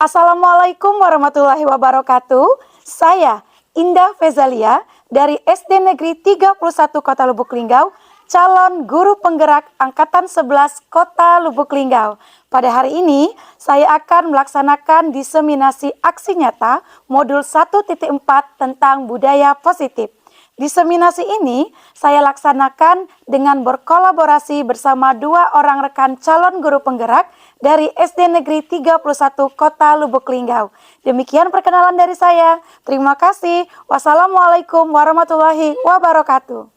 Assalamualaikum warahmatullahi wabarakatuh. Saya Indah Fezalia dari SD Negeri 31 Kota Lubuk Linggau, calon guru penggerak Angkatan 11 Kota Lubuk Linggau. Pada hari ini, saya akan melaksanakan diseminasi aksi nyata modul 1.4 tentang budaya positif. Diseminasi ini saya laksanakan dengan berkolaborasi bersama 2 orang rekan calon guru penggerak dari SD Negeri 31 Kota Lubuk Linggau. Demikian perkenalan dari saya. Terima kasih. Wassalamualaikum warahmatullahi wabarakatuh.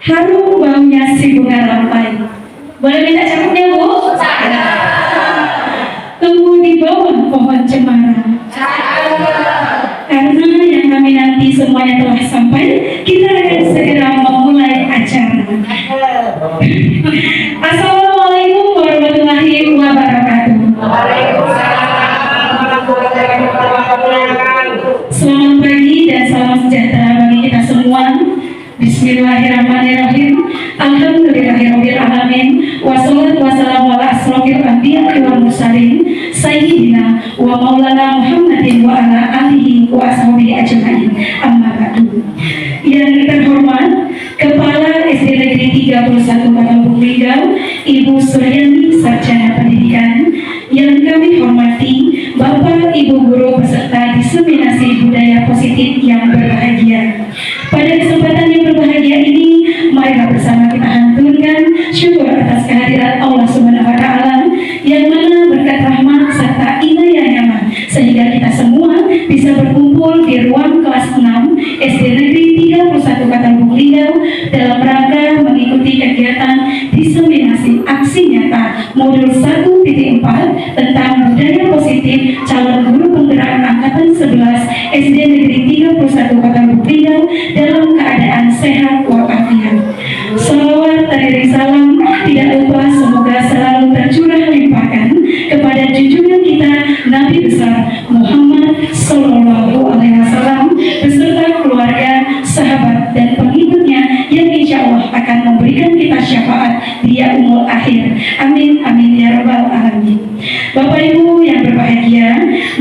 Harum baunya si bunga rampai. Boleh minta cakupnya, Bu? Tumbuh di bawah pohon cemara. Karena yang kami nanti semuanya telah sampai, kita akan segera memulai acara. Assalamualaikum warahmatullahi wabarakatuh. Selamat pagi dan salam sejahtera bagi kita semua. Bismillahirrahmanirrahim. Alhamdulillahirabbil alamin. Wassalatu wassalamu ala asrofil anbiya'i wal mursalin sayyidina wa maulana Muhammadin wa ala alihi wa ashabihi ajmain. Amma ba'du. Yang terhormat Kepala SD Negeri 31 Kota Lubuk Linggau, Ibu Suryani Sarjana Pendidikan. Yang kami hormati Bapak Ibu guru peserta diseminasi budaya positif yang berbahagia. Pada kesempatan yang berbahagia ini, marilah bersama kita haturkan syukur atas kehadiran Allah Subhanahu wa taala yang mana berkat rahmat serta inayahnya sehingga kita semua bisa berkumpul di ruang kelas 6 SD Negeri 31 Kota Lubuk Linggau dalam rangka mengikuti kegiatan diseminasi aksi nyata modul 1.4 tentang budaya positif calon guru penggerak Angkatan 11 SD Negeri 31 Kota Lubuk Linggau dalam keadaan sehat walafiat. Salawat teriring salam tidak lupa semoga selalu tercurah limpahkan kepada junjungan kita Nabi besar Muhammad Sallallahu Alaihi Wasallam beserta keluarga, sahabat dan pengikutnya yang insya Allah akan memberikan kita syafaat di yaumul akhir. Amin amin ya rabbal alamin. Bapak Ibu yang berbahagia,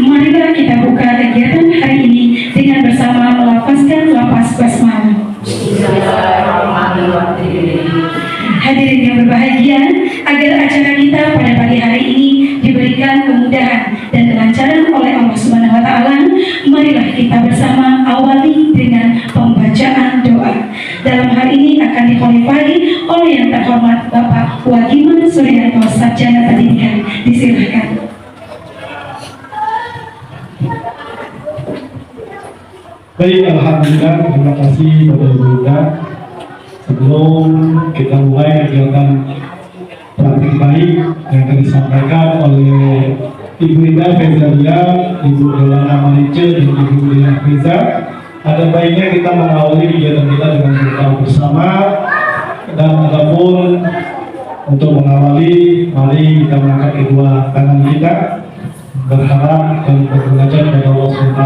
marilah kita buka kegiatan hari ini dengan bersama melafazkan lafaz basmalah. Hadirin yang berbahagia, agar acara kita pada pagi hari ini diberikan kemudahan dan kelancaran oleh Allah Subhanahu wa taala, marilah kita bersama awali dengan pembacaan doa. Dalam hal ini akan dikhulifai oleh yang terhormat Bapak Wagiman Suryanto Sarjana Pendidikan. Disilahkan. Baik, alhamdulillah, terima kasih kepada Ibu Ida. Sebelum kita mulai kegiatan praktik baik yang akan disampaikan oleh Ibu Ida Fezalia, Ibu Delana Malice, dan Ibu Dina Feza, ada baiknya kita mengawali kegiatan kita dengan berdoa bersama. Dan adapun untuk mengawali, mari kita mengangkat kedua tangan kita, berharap dan bermunajat kepada Allah SWT.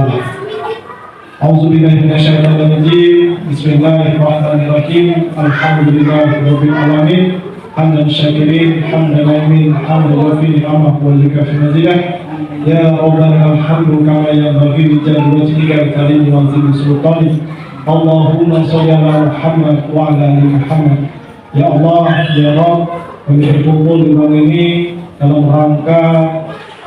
A'udzubillahi minasyaitonir rajim. Bismillahirrahmanirrahim. Alhamdulillahirabbil alamin. Hamdan syakirin, hamdan naimin, hamdan yafi ni'amah wa likafi mazidah. Ya Rabbana alhamdu kama yanbaghi li jalali wajhika al-karim wa azimi sultanik. Allahumma shalli ala Muhammad wa ala ali Muhammad. Ya Allah, ya Rabb, kami berkumpul di ruang ini dalam rangka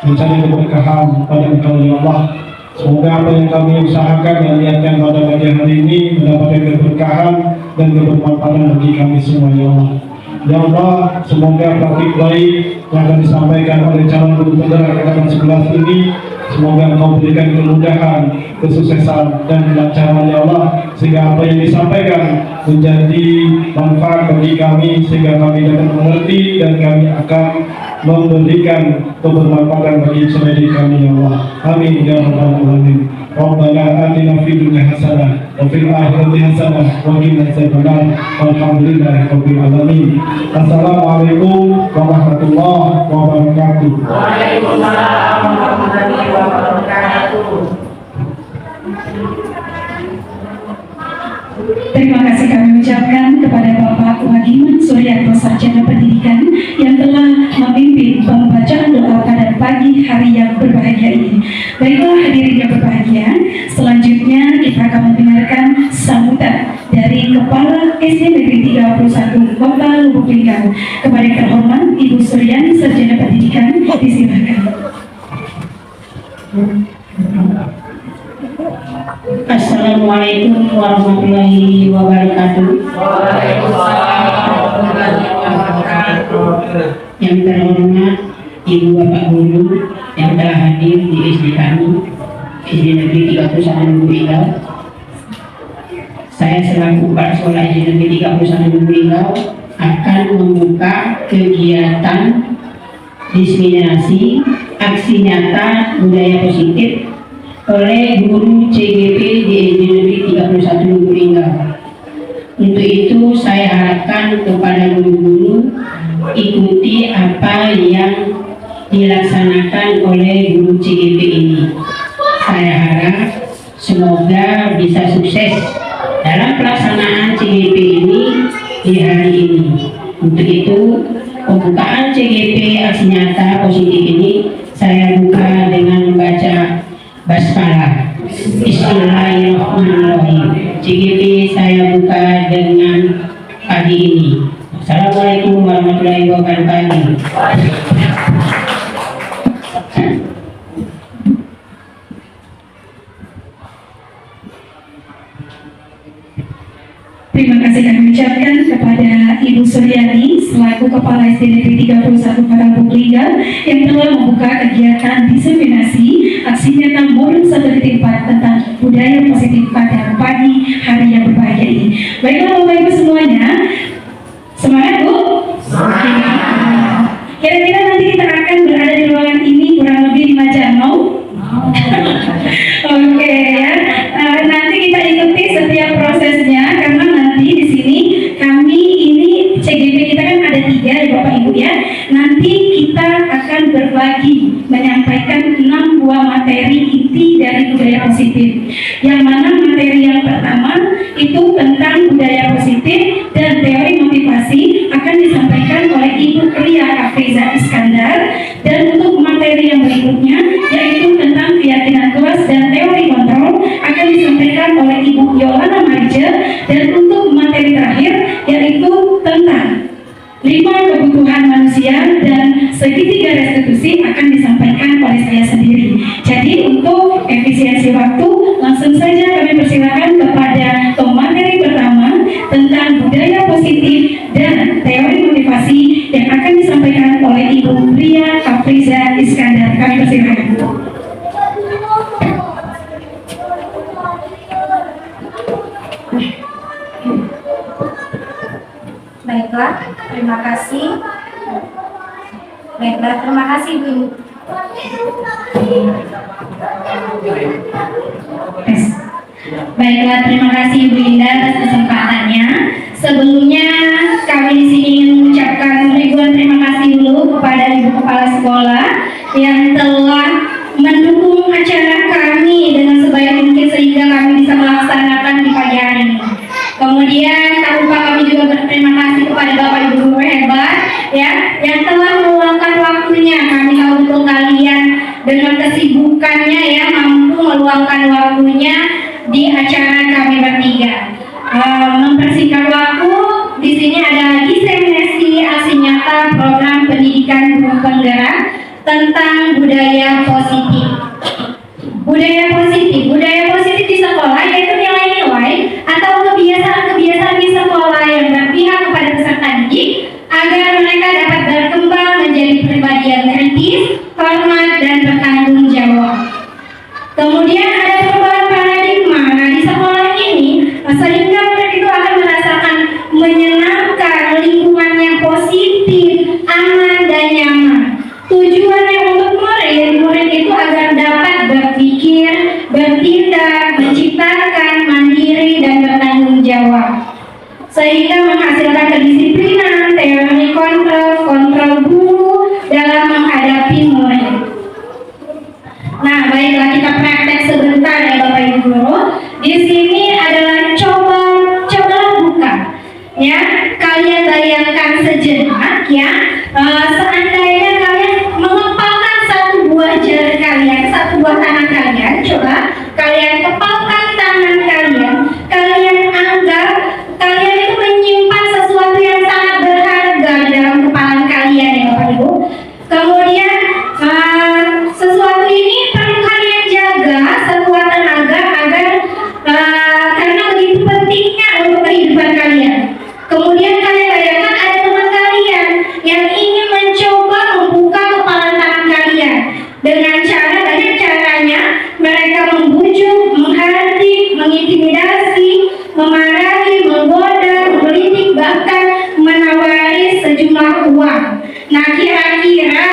mencari keberkahan pada Engkau ya Allah. Semoga apa yang kami usahakan dan niatkan pada pagi hari ini mendapatkan keberkahan dan kebermanfaatan bagi kami semua, ya Allah. Ya Allah, semoga praktik baik yang akan disampaikan oleh calon guru penggerak angkatan 11 ini, semoga Engkau berikan kemudahan, kesuksesan dan kelancaran, ya Allah, sehingga apa yang disampaikan menjadi manfaat bagi kami, sehingga kami dapat mengerti dan kami akan memberikan kebermanfaatan bagi saudara kami, ya Allah. Amin ya rabbal alamin. Rabbana atina fid dunya hasanah wa fil akhirati hasanah wa qina adzabannar. Walhamdulillahi rabbil alamin. Assalamualaikum warahmatullahi wabarakatuh. Waalaikumsalam warahmatullahi wabarakatuh. Terima kasih kami ucapkan kepada Bapak Wagiman Suryanto, Sarjana Pendidikan, yang telah memimpin pembacaan doa pada pagi hari yang berbahagia ini. Baiklah hadirin yang berbahagia, selanjutnya kita akan mendengarkan sambutan dari Kepala SD Negeri 31 Kota Lubuk Linggau. Kepada yang terhormat Ibu Suryani, Sarjana Pendidikan, disilakan. Assalamualaikum warahmatullahi wabarakatuh. Yang terhormat Ibu Bapak Guru yang telah hadir di SD kami, SD Negeri 31 Lubuk Linggau. Saya selaku Kepala Sekolah SD Negeri 31 Lubuk Linggau akan membuka kegiatan diseminasi aksi nyata budaya positif oleh guru CGP di SD Negeri 31 Lubuk Linggau. Untuk itu saya harapkan kepada guru-guru ikuti apa yang dilaksanakan oleh guru CGP ini. Saya harap semoga bisa sukses dalam pelaksanaan CGP ini di hari ini. Untuk itu pembukaan CGP aksi nyata positif ini saya buka dengan membaca basmalah. Bismillahirrahmanirrahim. CGP saya buka dengan pagi ini. Assalamualaikum warahmatullahi wabarakatuh. Terima kasih kami ucapkan kepada Ibu Suryani selaku Kepala SD Negeri 31 Kota Lubuk Linggau yang telah membuka kegiatan diseminasi aksi nyata Modul 1.4 tentang budaya positif pada pagi hari yang berbahagia ini. Baiklah Bapak Ibu semuanya, semangat Bu? Kira-kira nanti kita akan berada di ruangan ini kurang lebih 5 jam, mau? Oke ya. Nanti kita ikuti setiap prosesnya karena nanti di sini kami ini CGP kita kan ada 3 ya Bapak Ibu ya. Nanti kita akan berbagi menyampaikan 6 buah materi inti dari budaya positif. Yang mana materi yang pertama itu tentang budaya positif dan teori motivasi akan disampaikan oleh Ibu Ria Afriza Iskandar, dan untuk materi yang berikutnya yaitu tentang keyakinan kelas dan teori kontrol akan disampaikan oleh Ibu Yolanda Marija, dan untuk materi terakhir yaitu tentang 5 kebutuhan manusia dan segitiga restitusi akan disampaikan oleh saya sendiri. Jadi untuk efisiensi waktu langsung saja kami persilakan kepada pemateri pertama tentang budaya positif dan teori motivasi yang akan disampaikan oleh Ibu Ria Afriza Iskandar. Kami persilakan. Baiklah, terima kasih. Baiklah, terima kasih Bu. Baiklah, terima kasih Ibu Indah atas kesempatannya. Sebelumnya kami di sini ingin mengucapkan ribuan terima kasih dulu kepada Ibu Kepala Sekolah yang telah mendukung acara kami dengan sebaik mungkin sehingga kami bisa melaksanakan di pagi hari ini. Kemudian tak lupa kami juga berterima kasih kepada Bapak Ibu guru hebat ya yang telah meluangkan waktunya. Kami tahu betul kalian dengan kesibukannya ya mampu meluangkan waktunya di acara kami bertiga. Mempersingkat waktu, di sini ada diseminasi aksi nyata program pendidikan guru penggerak tentang budaya positif. Budaya positif di sekolah yaitu nilai-nilai atau kebiasaan-kebiasaan di sekolah yang berpihak kepada peserta didik agar mereka dapat berkembang menjadi pribadi yang kritis, hormat, dan bertanggung jawab. Kemudian ada perubahan paradigma. Nah, di sekolah ini sehingga murid itu akan merasakan menyenangkan, lingkungan yang positif, aman, dan nyaman. Tujuannya untuk murid itu agar dapat berpikir, bertindak, menciptakan, mandiri, dan bertanggung jawab. Sehingga menghasilkan kedisiplinan, teori kontrol guru dalam menghadapi murid. Nah, baiklah kita praktek sebentar ya Bapak Ibu Guru. Di sini adalah coba buka. Ya, kalian bayangkan sejenak ya. Seandainya kalian mengepalkan satu buah jari kalian, satu buah tangan kalian, coba kalian kepalkan tangan kalian. Kalian anggap kalian itu menyimpan sesuatu yang sangat berharga di dalam kepala kalian ya Bapak Ibu. Kemudian sesuatu ini perlu kalian jaga sekuat tenaga agar karena begitu pentingnya untuk kehidupan kalian. Kemudian kalian bayangkan ada teman kalian yang ingin mencoba membuka kepala tangan kalian dengan banyak caranya. Mereka membujuk, menghardik, mengintimidasi, memarahi, menggoda, menggelitik, bahkan menawari sejumlah uang. Nah, kira-kira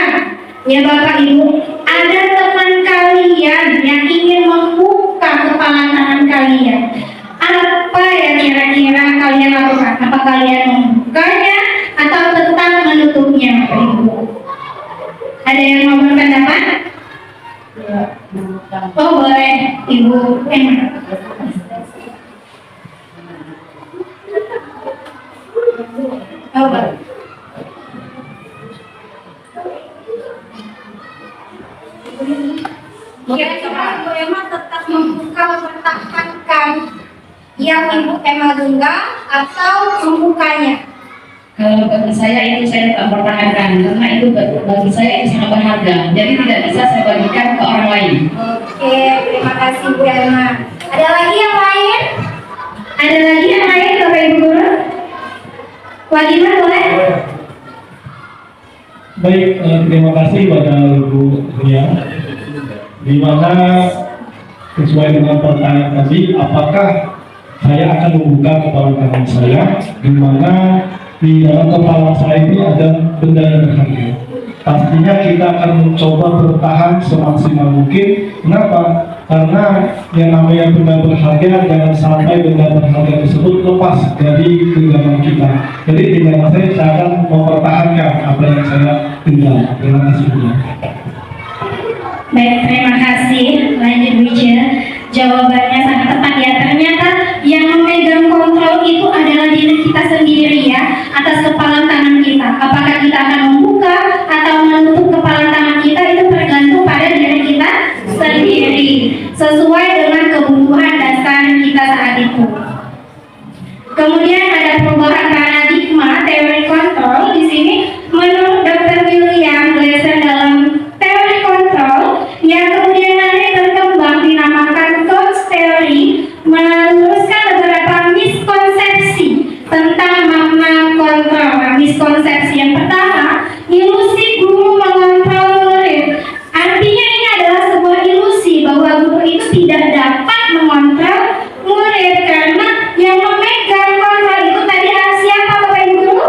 ya Bapak Ibu, ada teman kalian yang ingin membuka kepala tangan kalian. Apa yang kira-kira kalian lakukan? Apa kalian membukanya atau tetap menutupnya Bapak Ibu? Ada yang mau berpendapat? Oh boleh, Ibu Emma. Oh boleh. Kira-kira Ibu Emma tetap membuka mempertahankan yang Ibu Emma genggam atau membukanya? Kalau bagi saya itu saya tetap pertahankan karena itu bagi saya itu sangat berharga. Jadi tidak bisa saya bagikan ke orang lain. Oke, terima kasih Bu Emma. Ada lagi yang lain? Ada lagi yang lain Bapak Ibu Guru? Wadiman boleh? Baik, terima kasih pada Ibu Ria. Di mana sesuai dengan pertanyaan tadi, apakah saya akan membuka kepala tangan saya, di mana di dalam kepala saya ini ada benda yang berharga. Pastinya kita akan mencoba bertahan semaksimal mungkin. Kenapa? Karena yang namanya benda berharga, jangan sampai benda berharga tersebut lepas dari genggaman kita. Jadi tinggal saya akan mempertahankan apa yang saya genggam. Terima kasih. Baik, terima kasih. Lanjut Wija. Jawabannya sangat tepat ya. Ternyata yang memegang kontrol itu adalah diri kita sendiri ya, atas kepala tangan kita. Apakah kita akan membuka atau menutup kepala tangan kita itu tergantung pada diri kita sendiri, sesuai dengan kebutuhan dasar kita saat itu. Kemudian ada perubahan paradigma teori kontrol. Di sini menurut Dr. William Glasser dalam teori kontrol yang kemudian nanti berkembang dinamakan coach theory, meluruskan beberapa miskonsepsi tentang makna kontrol. Nah, miskonsepsi yang pertama, ilusi guru mengontrol murid. Artinya ini adalah sebuah ilusi bahwa guru itu tidak dapat mengontrol murid karena yang memegang kontrol itu tadi siapa Bapak Ibu Guru?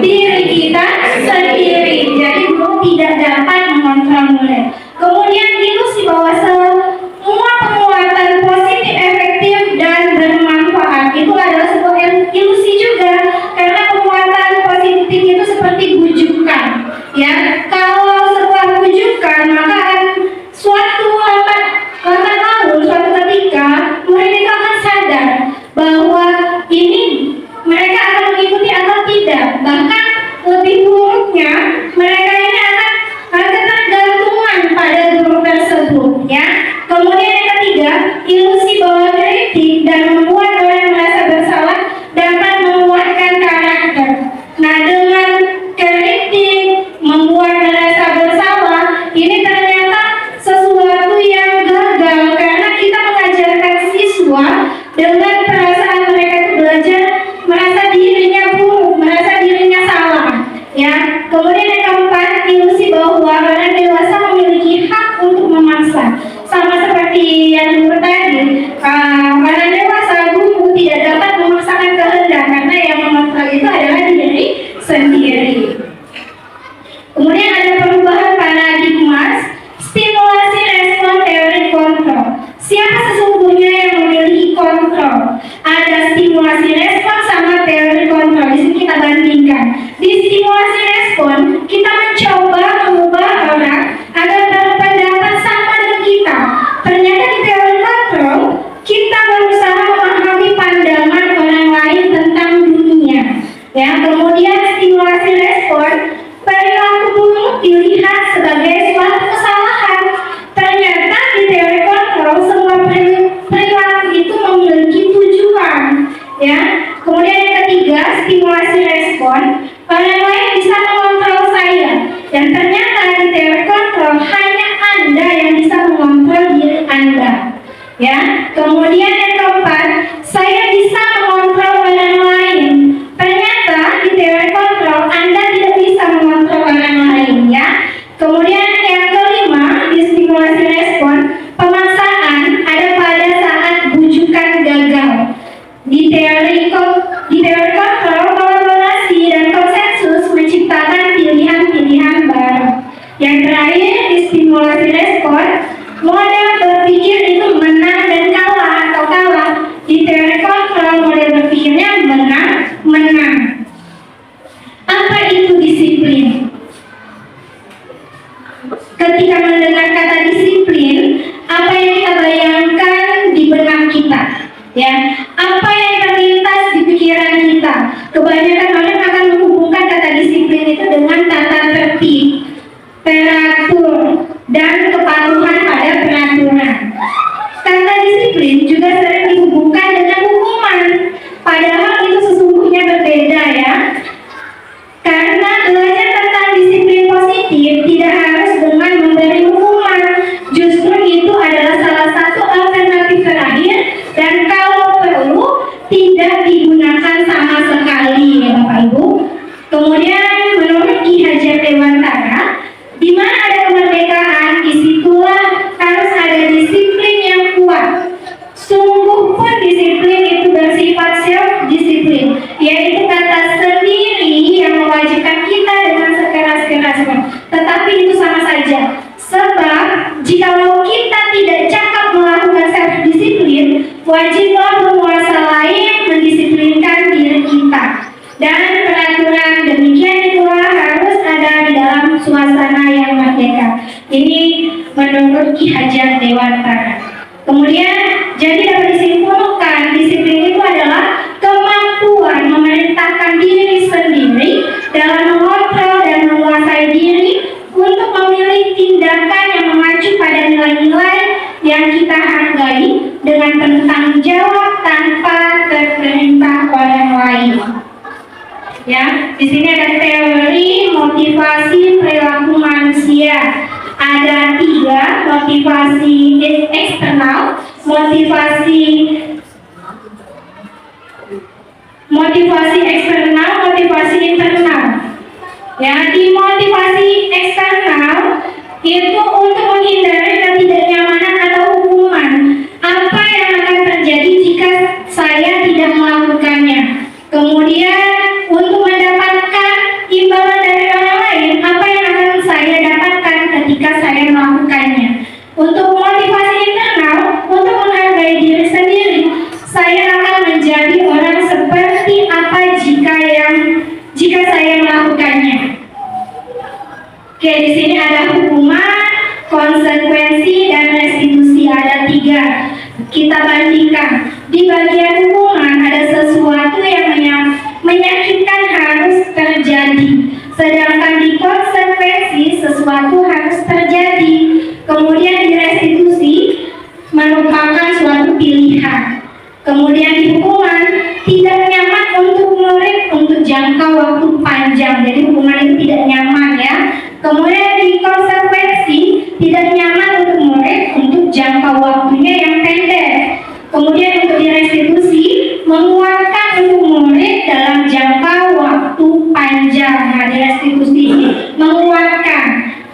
Diri kita sendiri. Jadi guru tidak dapat mengontrol murid. Kemudian ilusi bahwa semua penguatan positif, efektif, dan bermanfaat itu adalah sebuah ilusi juga, karena penguatan positif itu seperti bujukan. Ya, kalau sebuah bujukan maka suatu lambat laun, suatu ketika murid itu akan sadar bahwa ini mereka akan mengikuti atau tidak. Bahkan lebih buruknya mereka ini akan ketergantungan kemudian stimulasi respon, perilaku buruk dilihat sebagai suatu kesalahan. Ternyata di teori kontrol semua perilaku itu memiliki tujuan, ya. Kemudian yang ketiga, stimulasi respon, orang lain bisa mengontrol saya, dan ternyata di teori kontrol hanya Anda yang bisa mengontrol diri Anda, ya. Kemudian yang keempat, saya bisa mengontrol orang lain. Ternyata di teori kontrol Anda tidak bisa mengontrol orang lain, ya. Kemudian yang kelima, di stimulasi respon, pemaksaan ada pada saat bujukan gagal. Di teori kontrol, kolaborasi dan konsensus menciptakan pilihan-pilihan baru. Yang terakhir, di stimulasi respon, model berpikir itu menang dan kalah atau kalah. Di teori kontrol, model berpikirnya menang. Apa itu disiplin? Ketika mendengar kata disiplin, apa yang kita bayangkan di benak kita? Ya, apa yang terlintas di pikiran kita? Kebanyakan orang akan menghubungkan kata disiplin itu dengan tata tertib, teratur, dan kepatuhan pada peraturan. Kata disiplin juga sering dihubungkan dengan hukuman, padahal itu sesungguhnya berbeda, ya. Karena belajar tentang disiplin positif tidak harus dengan memberi hukuman. Justru itu adalah salah satu alternatif terakhir, dan kalau perlu tidak digunakan sama sekali, ya Bapak Ibu. Kemudian menurut Ki Hajar Dewantara, di mana ada kemerdekaan, disitulah harus ada disiplin yang kuat. Sungguh pun disiplin itu bersifat self-disiplin, yaitu kata sendiri yang mewajibkan kita dengan sekeras-kerasnya. Tetapi itu sama saja, sebab jikalau kita tidak cakap melakukan self-disiplin, wajiblah penguasa lain mendisiplinkan diri kita. Dan peraturan demikian itulah harus ada di dalam suasana yang merdeka. Ini menurut Ki Hajar Dewantara. Kemudian, jadi dapat disimpulkan, disiplin itu adalah kemampuan memerintahkan diri sendiri dalam mengontrol dan menguasai diri untuk memilih tindakan yang mengacu pada nilai-nilai yang kita hargai dengan penuh tanggung jawab tanpa terperintah orang lain. Ya, di sini ada teori motivasi perilaku manusia. Ada 3, motivasi eksternal, motivasi eksternal, motivasi internal. Ya, di motivasi eksternal itu untuk menghindari ketidaknyamanan atau hukuman. Apa yang akan terjadi jika saya tidak melakukannya? Kemudian untuk mendapatkan imbalan dari orang lain, apa yang akan saya dapatkan ketika saya melakukannya? Untuk motivasi internal, untuk menghargai diri sendiri, saya akan menjadi orang seperti apa jika saya melakukannya. Oke, di sini ada hukuman, konsekuensi, dan restitusi. Ada 3. Kita bandingkan. Di bagian hukuman ada sesuatu yang menyakitkan harus terjadi, sedangkan di konsekuensi sesuatu harus terjadi. Kemudian di restitusi merupakan suatu pilihan. Kemudian di hukuman tidak nyaman untuk murid untuk jangka waktu panjang, jadi hukuman itu tidak nyaman, ya. Kemudian di konsekuensi tidak nyaman untuk murid untuk jangka waktunya yang pendek. Kemudian untuk di restitusi menguatkan untuk murid dalam jangka waktu panjang. Nah, di restitusi menguatkan.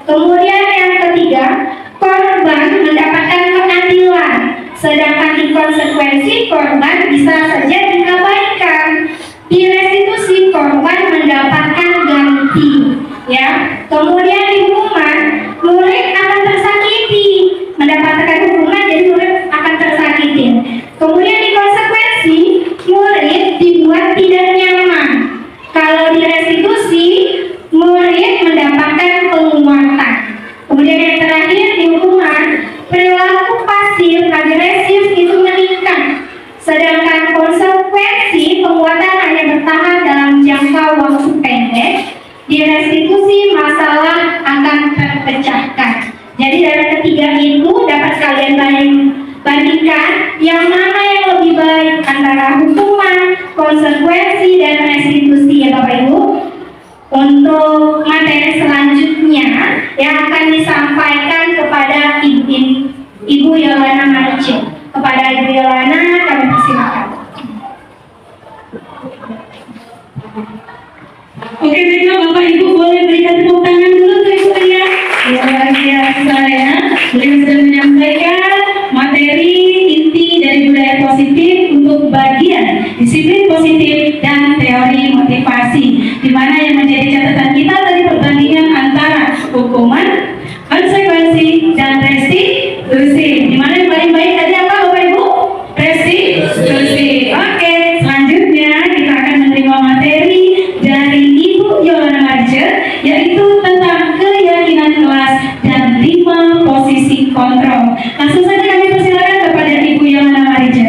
Kemudian yang ketiga, korban mendapatkan keadilan, sedangkan di konsekuensi korban bisa saja diabaikan. Di restitusi korban mendapatkan ganti, ya. Kemudian di akan disampaikan kepada Ibu Yolana Marice. Kepada Ibu Yolana kami persilakan. Oke, baiklah Bapak Ibu boleh berikan tepuk tangan dulu untuk Ibu ya. Luar biasa ya. Beliau sudah menyampaikan materi inti dari budaya positif untuk bagian disiplin positif dan teori motivasi, di mana yang menjadi catatan kita tadi perbandingan antara hukuman, konsekuensi, dan restitusi. Di mana yang paling baik tadi apa Bapak Ibu? Restitusi. Oke, selanjutnya kita akan menerima materi dari Ibu Yolana Marice, yaitu tentang keyakinan kelas dan 5 posisi kontrol. Langsung saja kami persilakan kepada Ibu Yolana Marice.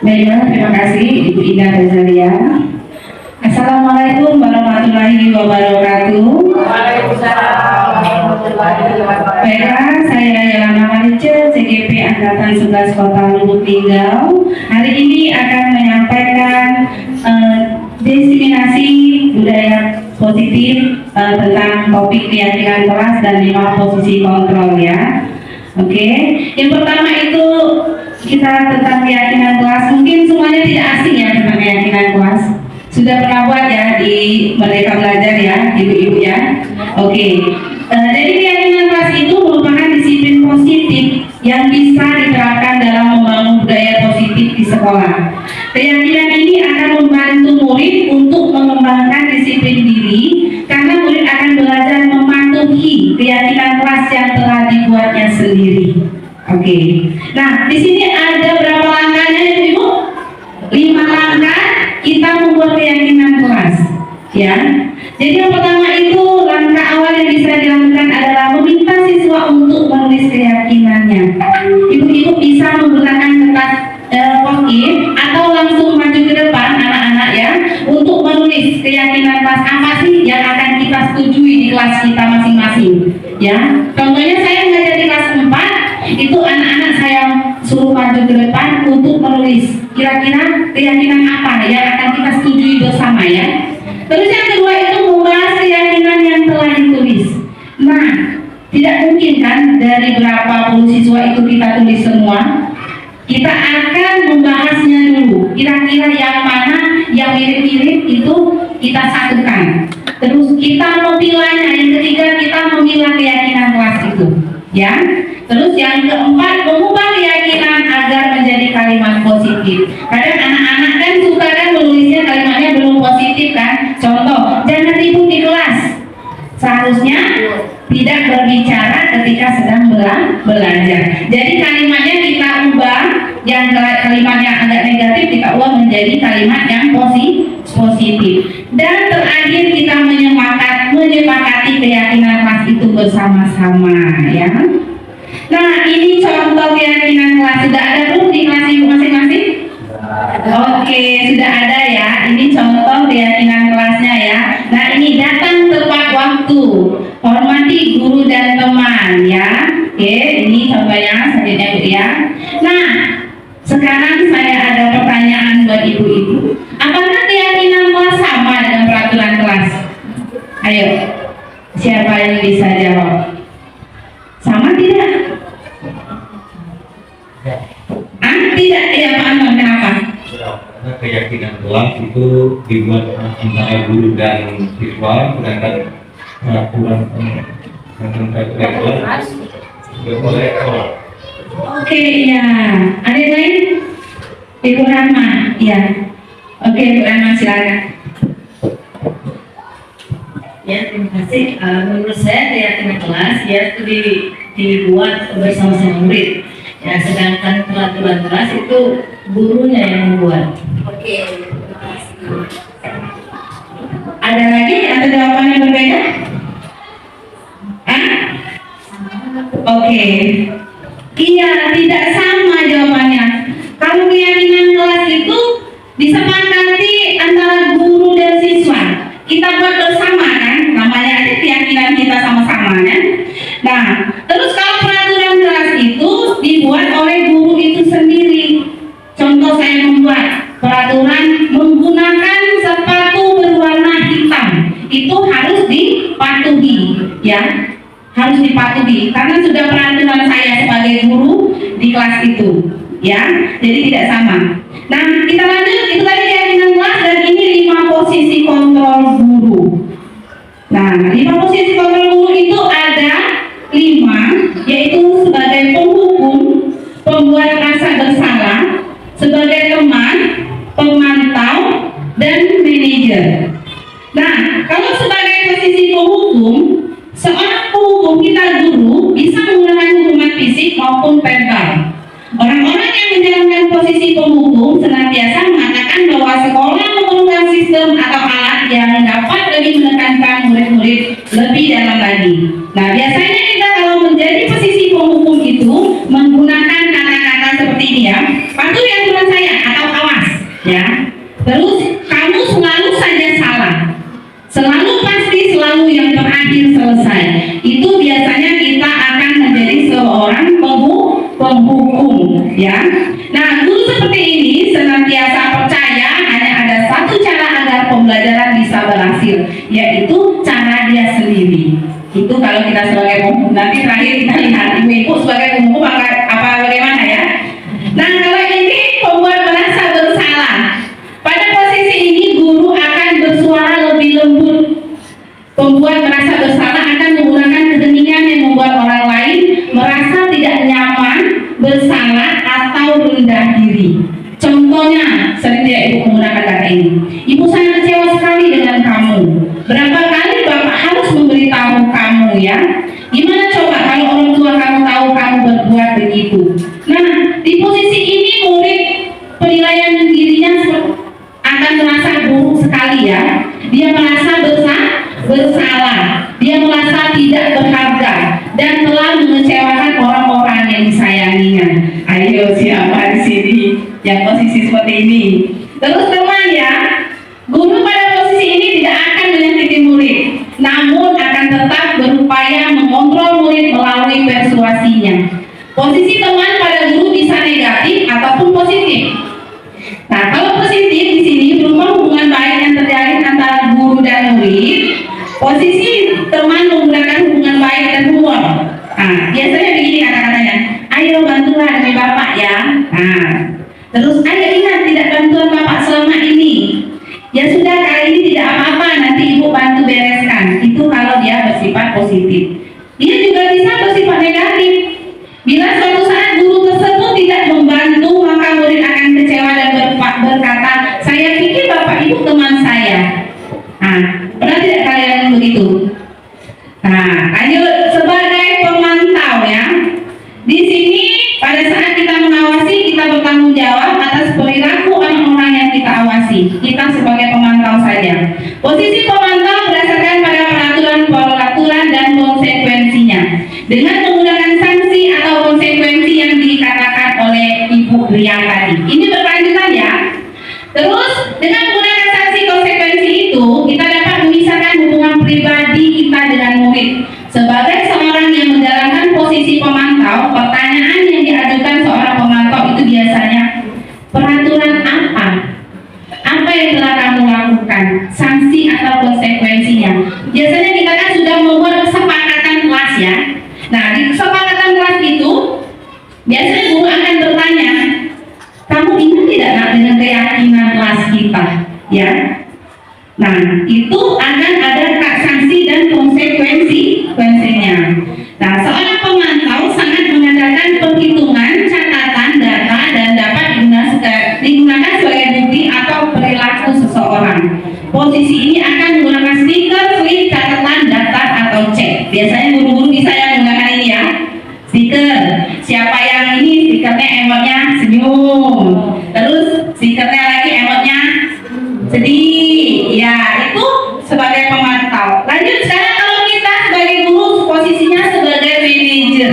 Baiklah, terima kasih Ibu Indah Fezalia. Assalamualaikum warahmatullahi wabarakatuh. Baiklah, saya Yolana Marice, CGP Angkatan 11 Kota Lubuk Linggau. Hari ini akan menyampaikan diseminasi budaya positif tentang topik keyakinan kelas dan 5 posisi kontrol ya. Oke, yang pertama itu kita tentang keyakinan kelas. Mungkin semuanya tidak asing ya tentang keyakinan kelas. Sudah pernah buat ya di Merdeka Belajar ya, ibu-ibu ya. Oke, jadi keyakinan kelas itu merupakan disiplin positif yang bisa diterapkan dalam membangun budaya positif di sekolah. Keyakinan ini akan membantu murid untuk mengembangkan disiplin diri, karena murid akan belajar mematuhi keyakinan kelas yang telah dibuatnya sendiri. Oke, nah di sini ada berapa langkahnya ya ibu? 5 langkah kita membuat keyakinan kelas ya. Jadi yang pertama itu langkah awal yang bisa dilakukan adalah meminta siswa untuk menulis keyakinannya. Ibu-ibu bisa menggunakan kertas post-it atau langsung maju ke depan anak-anak ya, untuk menulis keyakinan kelas apa sih yang akan kita setujui di kelas kita masing-masing ya. Contohnya saya ngajar di kelas 4, itu anak-anak saya suruh maju ke depan untuk menulis kira-kira keyakinan apa yang akan kita setujui bersama ya. Terus yang kedua itu membahas keyakinan yang telah ditulis. Nah, tidak mungkin kan dari berapa puluh siswa itu kita tulis semua. Kita akan membahasnya dulu. Kira-kira yang mana yang mirip-mirip itu kita satukan. Terus kita memilahnya. Yang ketiga kita memilah keyakinan kelas itu ya. Terus yang keempat, mengubah keyakinan agar menjadi kalimat positif. Kadang anak-anak kan suka kan menulisnya kalimatnya belum positif kan. Contoh, jangan ribut di kelas. Seharusnya tidak berbicara ketika sedang belajar. Jadi kalimatnya kita ubah, yang kalimat yang agak negatif kita ubah menjadi kalimat yang positif. Dan terakhir kita menyepakati keyakinan kelas itu bersama-sama ya. Nah, ini contoh keyakinan kelas. Sudah ada belum di kelas ibu masing-masing? Oke, sudah ada ya. Ini contoh keyakinan kelasnya ya. Nah, ini datang tepat waktu, hormati guru dan teman ya. Oke, ini contohnya selanjutnya Bu ya. Nah, sekarang saya ada pertanyaan buat ibu-ibu. Apakah keyakinan kelas sama dengan peraturan kelas? Ayo, siapa yang bisa jawab? Sama tidak? Tidak, ya Pak Anwar, kenapa? Karena keyakinan kelas itu dibuat antara guru dan siswa, sedangkan peraturan kelas oleh sekolah. Oke, ya. Ada yang lain? Ibu Rahma, ya. Oke, Ibu Rahma silakan. Ya, terima kasih. Menurut saya keyakinan kelas ya itu dibuat bersama-sama murid. Ya, sedangkan peraturan kelas itu gurunya yang membuat. Oke. Ada lagi atau jawaban yang berbeda? Oke. Iya, tidak sama jawabannya. Kalau keyakinan kelas itu disepakati antara guru dan siswa. Kita buat bersama kan, namanya aja keyakinan kita sama-sama kan. Nah, terus kalau peraturan kelas itu dibuat oleh guru itu sendiri. Contoh saya membuat peraturan menggunakan sepatu berwarna hitam, itu harus lagi karena sudah peraturan saya sebagai guru di kelas itu, ya. Jadi tidak sama. Nah, kita lanjut. Itu tadi keyakinan kelas, dan ini 5 posisi kontrol guru. Nah, 5 posisi kontrol guru itu ada 5, yaitu sebagai penghukum, pembuat rasa bersalah, sebagai teman, pemantau, dan manajer. Nah, kalau sebagai posisi penghukum, seorang penghukum kita guru bisa menggunakan hukuman fisik maupun verbal. Orang-orang yang menjalankan posisi penghukum senantiasa mengatakan bahwa sekolah memerlukan sistem atau alat yang dapat lebih menekankan murid-murid lebih dalam lagi. Nah, biasanya kita kalau menjadi posisi penghukum itu menggunakan kata-kata seperti ini, ya. Patuhi aturan saya atau awas, ya. Terus kamu selalu saja salah. Selalu pasti, selalu yang terakhir selesai. Itu biasanya kita akan menjadi seorang penghukum, ya. Nah, guru seperti ini senantiasa percaya hanya ada satu cara agar pembelajaran bisa berhasil, yaitu cara dia sendiri. Itu kalau kita sebagai penghukum. Nanti terakhir kita lihat ibu-ibu sebagai penghukum apa bagaimana, ya. Nah, kalau ini pembuat merasa bersalah. Pada posisi ini guru akan bersuara lebih lembut. Pembuat merasa bersalah akan menggunakan keheningan yang membuat orang lain merasa tidak nyaman, bersalah, atau rendah diri. Contohnya, sering tidak ibu menggunakan kata ini. Ibu sangat kecewa sekali dengan kamu. Berapa kali bapak harus memberitahu kamu, ya? Gimana coba kalau orang tua kamu tahu kamu berbuat begitu? Nah, di posisi ini murid penilaian dirinya akan merasa buruk sekali, ya. Dia merasa bersalah, dia merasa tidak berharga dan telah mengecewakan orang-orang yang disayanginya. Ayo, siapa di sini yang posisi seperti ini? Terus teman, ya, guru pada posisi ini tidak akan menyakiti murid, namun akan tetap berupaya mengontrol murid melalui persuasinya. Posisi teman pada guru bisa negatif ataupun positif. Nah, kalau positif di sini berupa hubungan baik yang terjalin antara guru dan murid. Posisi teman menggunakan hubungan baik dan humor. Nah, biasanya begini kata-katanya. Ayo bantulah demi bapak, ya. Nah, terus ayo ingat tidak bantuan bapak selama ini. Ya sudah, kali ini tidak apa-apa, nanti ibu bantu bereskan. Itu kalau dia bersifat positif. Dia juga bisa bersifat negatif. Bila suatu saat guru tersebut tidak membantu, maka murid akan kecewa dan berkata, saya pikir bapak ibu teman saya. Nah, pernah tidak kalian begitu? Nah, ayo sebagai pemantau, ya. Di sini pada saat kita mengawasi, kita bertanggung jawab atas perilaku orang-orang yang kita awasi. Kita sebagai pemantau saja. Posisi pemantau berdasarkan pada peraturan dan konsekuensinya. Dengan menggunakan sanksi atau konsekuensi yang dikatakan oleh Ibu Ria tadi. Ini berkelanjutan, ya. Terus dengan menggunakan sanksi konsekuensi itu, kita dapat memisahkan hubungan pribadi kita dengan murid. Sebagai seorang yang menjalankan posisi pemantau, pertanyaan yang diajukan seorang pemantau itu biasanya, peraturan apa? Apa yang telah kamu lakukan? Sanksi atau konsekuensinya? Biasanya kita kan sudah membuat kesepakatan kelas, ya. Nah, di kesepakatan kelas itu, biasanya guru akan bertanya, kamu ingat tidak nak dengan keyakinan kelas kita, ya? Nah, itu akan ada sanksi dan konsekuensinya. Nah, seorang pemantau sangat mengandalkan perhitungan, catatan, data, dan dapat digunakan sebagai bukti atau perilaku seseorang. Posisi ini akan menggunakan stiker, slip, catatan, daftar, atau cek. Biasanya guru-guru bisa yang menggunakan ini, ya. Stiker. Siapa yang ini stikernya emotnya senyum. Terus stikernya lagi emotnya sedih. Ya, itu sebagai pemantau. Lanjut sekarang kalau kita sebagai guru posisinya sebagai manajer.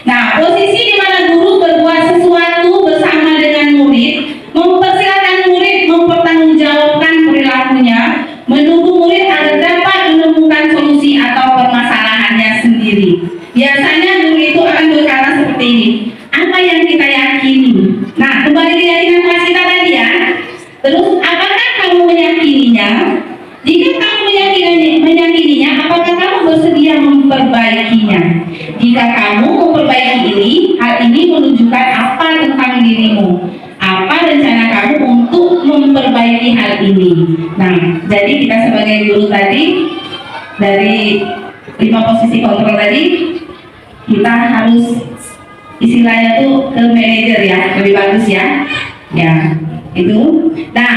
Nah, posisi di mana guru berbuat sesuatu bersama dengan murid, mempersilakan murid mempertanggungjawabkan perilakunya, menunggu murid agar dapat menemukan solusi atau permasalahannya sendiri. Biasanya guru itu akan berkata seperti ini, apa yang kita yakini? Nah, kembali ke keyakinan kelas kita tadi, ya. Terus, apakah kamu meyakininya? Jika kamu meyakini mengenai hal ini. Nah, jadi kita sebagai guru tadi dari 5 posisi kontrol tadi, kita harus istilahnya tuh ke manajer ya, lebih bagus ya. Ya, itu. Nah,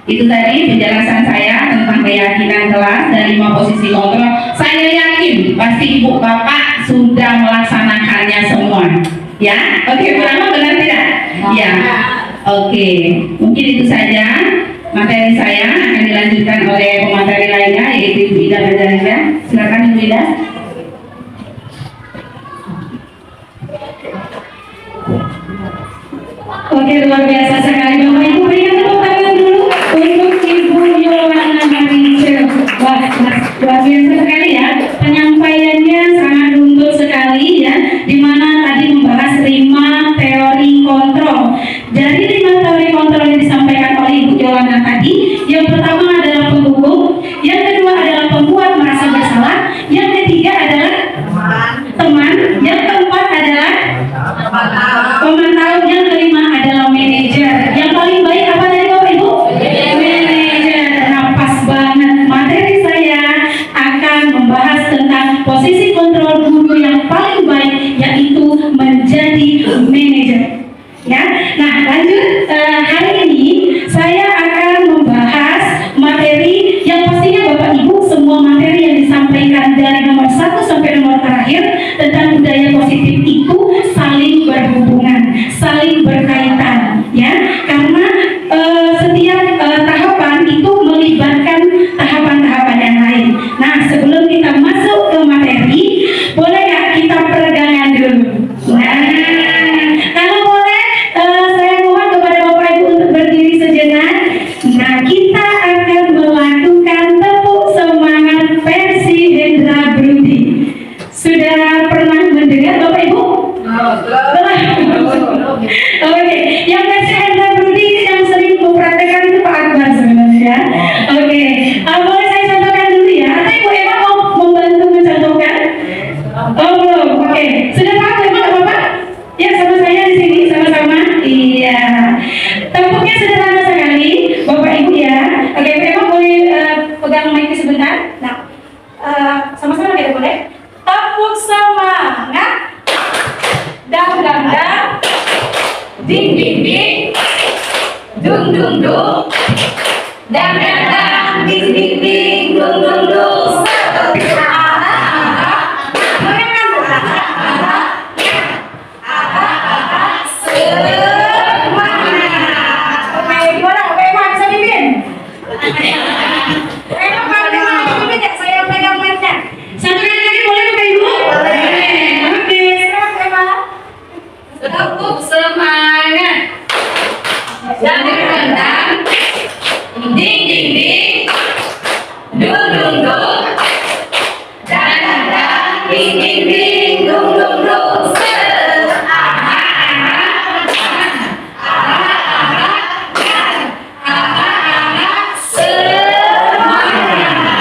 itu tadi penjelasan saya tentang keyakinan kelas dan 5 posisi kontrol. Saya yakin pasti ibu bapak sudah melaksanakannya semua. Ya, oke, pertama benar tidak? Ya, oke. Mungkin itu saja materi saya, akan dilanjutkan oleh pemateri lainnya yaitu Ibu Ida Fazalia. Silakan Ibu Ida. Oke, luar biasa sekali Bapak Ibu. Berikan tepuk tangan dulu untuk Ibu Yolanda Marice. Wah, luar biasa sekali ya. Penyampaiannya sangat runtut sekali ya, dimana tadi membahas 5 teori kontrol. Dari 5 teori kontrol yang disampaikan oleh Ibu Yolanda tadi, yang pertama adalah penghukum, yang kedua adalah pembuat merasa bersalah, yang ketiga adalah teman, yang keempat adalah pemantau, yang kelima adalah manajer. Yang paling baik apa tadi Bapak Ibu? Manajer. Nah, pas banget materi saya akan membahas tentang posisi kontrol guru yang paling baik, yaitu menjadi manajer. Ya, nah lanjut, hari ini saya akan membahas materi yang pastinya Bapak Ibu semua materi yang disampaikan dari nomor 1 sampai nomor terakhir tentang budaya positif itu saling berhubungan, saling berkaitan, ya, karena setiap tahapan itu melibatkan tahapan-tahapan yang lain. Nah, sebelum kita masuk ke materi, boleh nggak kita peregangan dulu? Nah, kalau boleh, saya mohon kepada Bapak Ibu untuk berdiri sejenak. Nah, kita akan melakukan tepuk semangat versi Hendra Brudi. Sudah pernah mendengar Bapak Ibu? Oke, yang versi Hendra Brudi yang sering mempraktekkan itu Pak Akbar sebenarnya. Oke, boleh saya contohkan dulu ya? Atau Ibu Ema mau membantu mencontohkan? Oh belum, oke. Sudah tahu Ibu Bapak? Ya, sama saya di sini, sama-sama. Iya. Tepuknya sederhana sekali, Bapak Ibu ya. Oke, Ibu Ema boleh pegang mic sebentar. Nah, sama-sama kita boleh. Tepuk semangat. Dang dang dang. Ding ding ding. Dung dung dung. Dang dang dang. Ding ding ding. Dung dung dung. Tepuk semangat. Dan rendang. Ding ding ding. Dung dung dung. Dan rendang. Ding ding ding. Dung dung dung.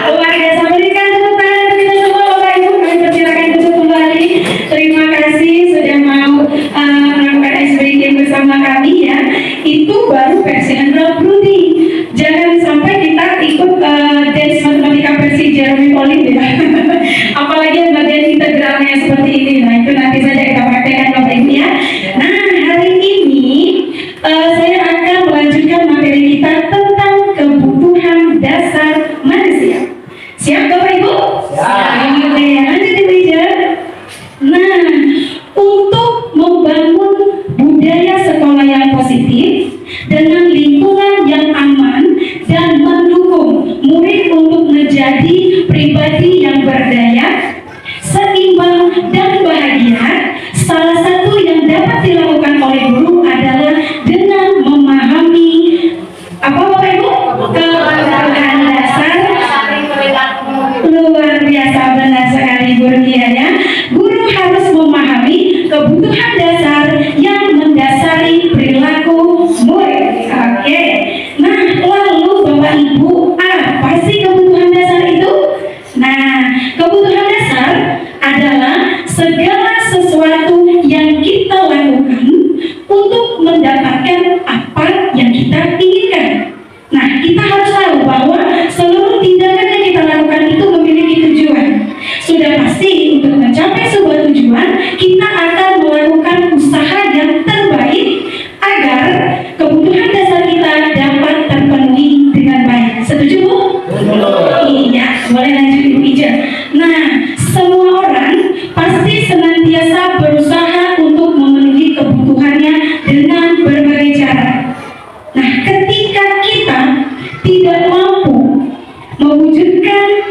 Luar biasa, berikan tepuk tangan kita semua Bapak Ibu. Kami persilakan duduk kembali. Terima kasih sudah mau melakukan icebreaking bersama kami ya. Itu baru versi Hendra Brudi. Jangan sampai kita ikut dance matematika versi Jeremy Pauline ya. Apalagi yang bagian integralnya seperti ini. Nah, itu nanti saja kita praktekkan Bapak Ibu ya. Nah, hari ini saya akan melanjutkan materi kita tentang kebutuhan dasar manusia. Siap Bapak Ibu? Siap. Oke, lanjut Ibu Ija. Nah, untuk membangun budaya sekolah yang positif dengan lingkungan yang aman dan mendukung murid untuk menjadi pribadi yang berdaya, seimbang dan bahagia, salah satu yang dapat dilakukan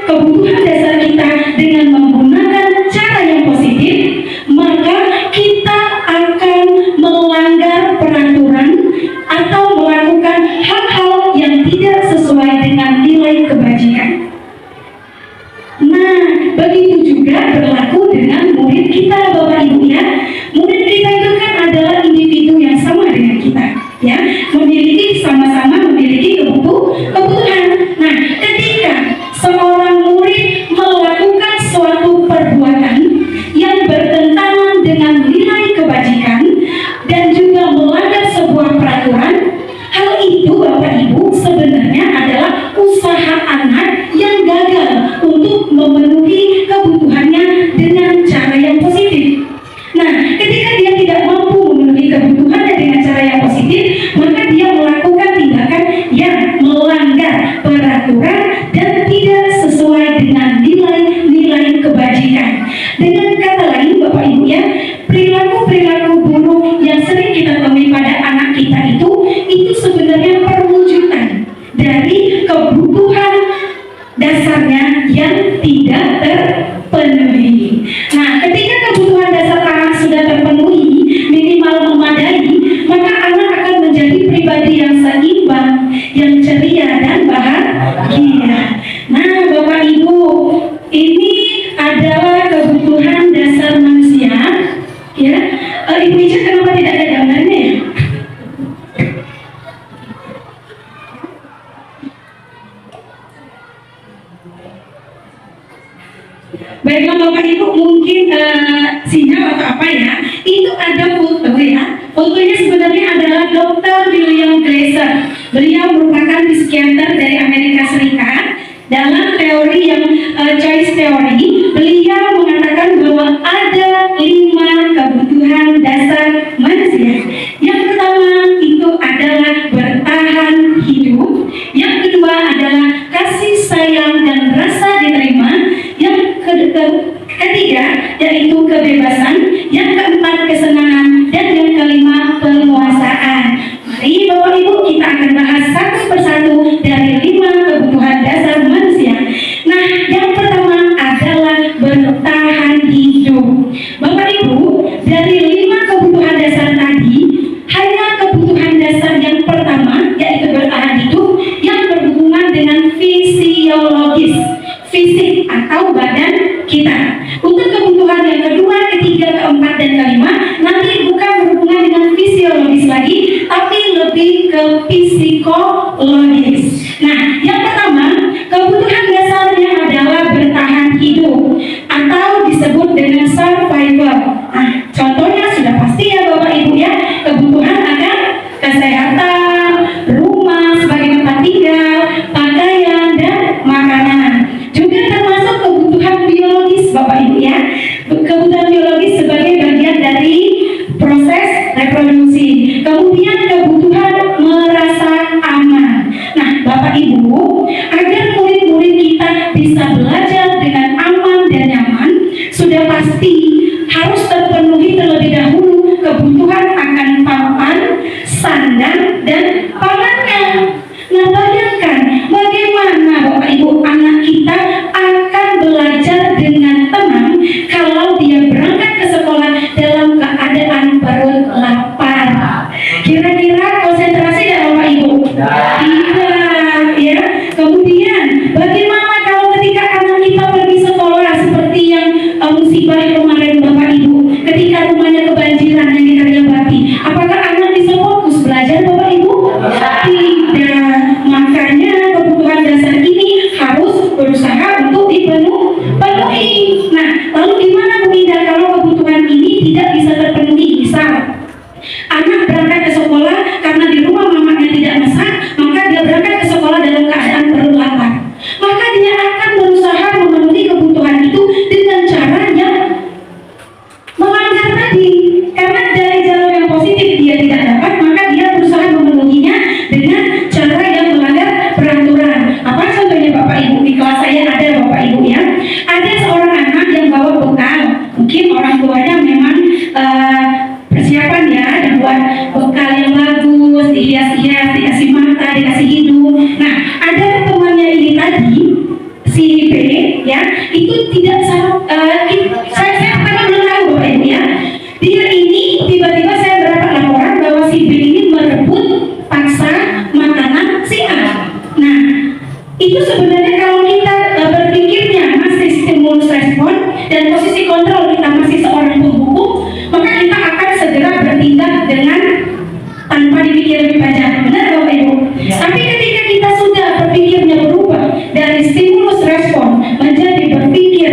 kebutuhan dasar kita dengan menggunakan cara yang positif, maka kita akan melanggar peraturan atau melakukan hal-hal yang tidak sesuai dengan nilai kebajikan. Nah, begitu juga berlaku dengan murid kita, Bapak Ibu ya. Murid kita itu kan adalah individu yang sama dengan kita, ya, sama-sama memiliki kebutuhan. Nah, ketika seorang murid melakukan suatu perbuatan yang bertentangan dengan nilai kebajikan dan juga melanggar sebuah peraturan, hal itu Bapak Ibu sebenarnya adalah usaha anak yang gagal untuk memenuhi kebutuhannya dengan cara yang positif. Nah, ketika dia tidak mampu memenuhi kebutuhannya dengan cara yang positif, maka dia melakukan tindakan yang melanggar peraturan dan tidak sesuai dengan nilai-nilai kebajikan. Dengan kata lain, Bapak Ibu ya, perilaku-perilaku buruk yang sering kita temui pada anak kita itu sebenarnya perwujudan dari kebutuhan dasarnya yang tidak terpenuhi. Nah, ketika kebutuhan dasar anak sudah terpenuhi, minimal memadai, maka anak akan menjadi pribadi yang seimbang, yang ceria dan bahagia. Nah, Bapak Ibu, ini adalah kebutuhan dasar manusia. Ya, Ibu Ica kenapa tidak ada gambarnya ya? Baiklah Bapak Ibu, mungkin sinyal atau apa ya, itu ada foto ya. Fotonya sebenarnya adalah Dr. William Glasser. Beliau merupakan psikiater dari Amerika Serikat. Dalam teori yang choice theory, beliau mengatakan bahwa ada 5 kebutuhan dasar manusia. Yang pertama itu adalah bertahan hidup. Yang kedua adalah kasih sayang dan rasa diterima. Yang ketiga yaitu kebebasan. Yang keempat kesenangan. Dan yang kelima penguasaan. Mari Bapak Ibu, kita akan bahas satu persatu dari 5 kebutuhan dasar manusia. Nah, yang pertama adalah bertahan hidup. Bapak Ibu, dari 5 kebutuhan dasar tadi, hanya kebutuhan dasar yang pertama yaitu bertahan hidup yang berhubungan dengan fisiologis, fisik atau badan kita. Untuk kebutuhan yang kedua, ketiga, keempat, dan kelima nanti bukan berhubungan dengan fisiologis lagi, tapi lebih ke psikologis. Nah, yang pertama, kebutuhan dasarnya adalah bertahan hidup atau disebut dengan survival. Nah, contohnya sudah pasti ya Bapak Ibu ya, kebutuhan akan kesehatan, rumah sebagai tempat tinggal, pakaian, dan makanan. Juga termasuk kebutuhan biologis Bapak Ibu ya. Kebutuhan biologis sebagai bagian dari proses reproduksi. Kemudian kebutuhan merasa aman. Nah, Bapak Ibu, agar murid-murid kita bisa belajar dengan aman dan nyaman, sudah pasti harus terpenuhi terlebih dahulu kebutuhan akan papan, sandang, dan pangannya. Nah, bayangkan bagaimana Bapak Ibu anak kita akan belajar dengan tenang kalau dia berangkat ke sekolah dalam keadaan perut lapar. Kira-kira konsentrasi ya Bapak Ibu? Tidak, ya. Kemudian bagaimana kalau ketika anak kita pergi sekolah seperti yang musibah kemarin Bapak Ibu, ketika rumahnya kebanjiran yang diterjang apakah anak bisa fokus belajar Bapak Ibu? Tidak. Makanya kebutuhan dasar ini harus berusaha untuk dipenuhi. Nah, lalu gimana Bu Indah kalau kebutuhan ini tidak bisa terpenuhi? Misal anak berangkat ke sekolah karena di rumah mamanya tidak masak, maka dia berangkat ke sekolah dalam keadaan perut lapar. Maka dia akan berusaha memenuhi kebutuhan itu dengan cara yang melanggar tadi. Karena dari jalur yang positif dia tidak dapat, maka dia berusaha memenuhinya dengan cara yang melanggar peraturan. Apa contohnya Bapak Ibu? Di kelas saya ada Bapak Ibu ya, ada seorang anak yang bawa bekal. Mungkin orang tuanya memang persiapan ya, dibuat bekal yang bagus, dihias-hias, dikasih mata, dikasih hidung. Nah, ada temannya ini tadi, si B, Itu sebenarnya kalau kita berpikirnya masih stimulus respon dan posisi kontrol kita masih seorang penghukum, maka kita akan segera bertindak dengan tanpa dipikir lebih panjang. Benar Bapak Ibu? Tapi ketika kita sudah berpikirnya berubah dari stimulus respon menjadi berpikir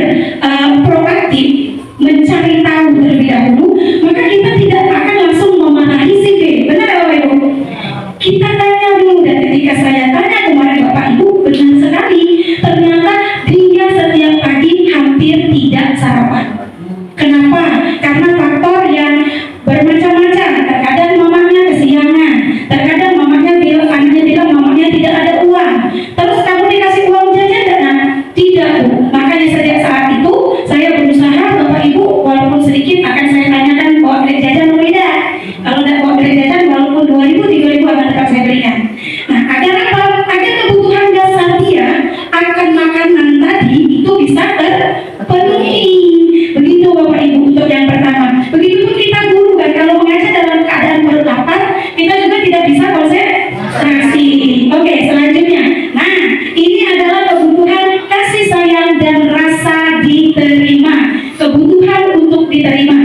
proaktif, mencari tahu terlebih dahulu, maka kita tidak akan langsung memarahi si B. Benar Bapak Ibu? Kita tanya dulu, dan ketika saya tanya kemarin Bapak Ibu, benar sekali, ternyata dia setiap pagi hampir tidak sarapan. Kenapa? Karena faktor yang bermacam-macam. Terkadang mamanya kesiangan, terkadang mamanya bilang, anaknya bilang mamanya tidak ada uang. Terus kamu dikasih uang jajan dan tidak Bu. Makanya sejak saat itu saya berusaha Bapak Ibu, walaupun sedikit akan saya tanyakan bawa duit jajan atau tidak. Kalau tidak bawa duit jajan, walaupun 2.000, 3.000 akan tetap saya berikan. Nah, agar apa? Agar kebutuhan dasar dia akan makanan tadi itu bisa terpenuhi. Begitu Bapak Ibu untuk yang pertama. Begitupun kita guru kan, kalau mengajar dalam keadaan perut lapar, kita juga tidak bisa konsentrasi. Oke, selanjutnya. Nah, ini adalah kebutuhan kasih sayang dan rasa diterima. Kebutuhan untuk diterima.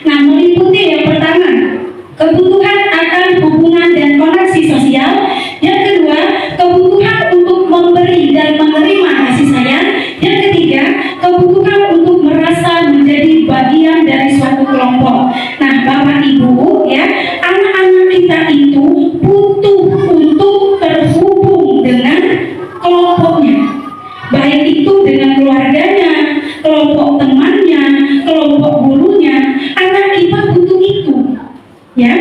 Nah, meliputi yang pertama, kebutuhan akan hubungan dan koneksi sosial. Yang kedua, kebutuhan untuk memberi dan menerima kasih sayang. Yang ketiga, kebutuhan untuk merasa menjadi bagian dari suatu kelompok. Nah, Bapak Ibu ya, anak-anak kita itu butuh untuk terhubung dengan kelompoknya. Baik itu dengan keluarganya, kelompok temannya, kelompok gurunya. Anak kita butuh itu. Ya.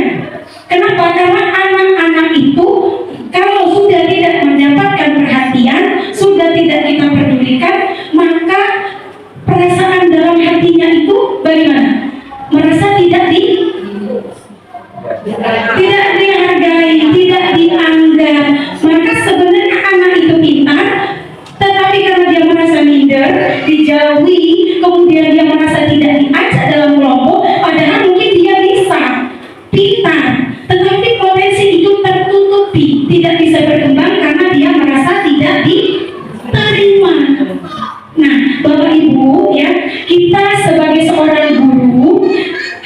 Kenapa? Karena anak-anak itu kalau sudah tidak mendapatkan perhatian, sudah tidak kita pedulikan, maka perasaan dalam hatinya itu bagaimana? Merasa tidak dihargai, tidak dianggap. Maka sebenarnya anak itu pintar, tetapi karena dia merasa minder, dijauhi, kemudian dia merasa tidak diajak dalam kelompok, padahal mungkin dia bisa pintar, tetapi potensi itu tertutupi, tidak bisa berkembang karena dia merasa tidak diterima. Nah, Bapak Ibu ya, kita sebagai seorang guru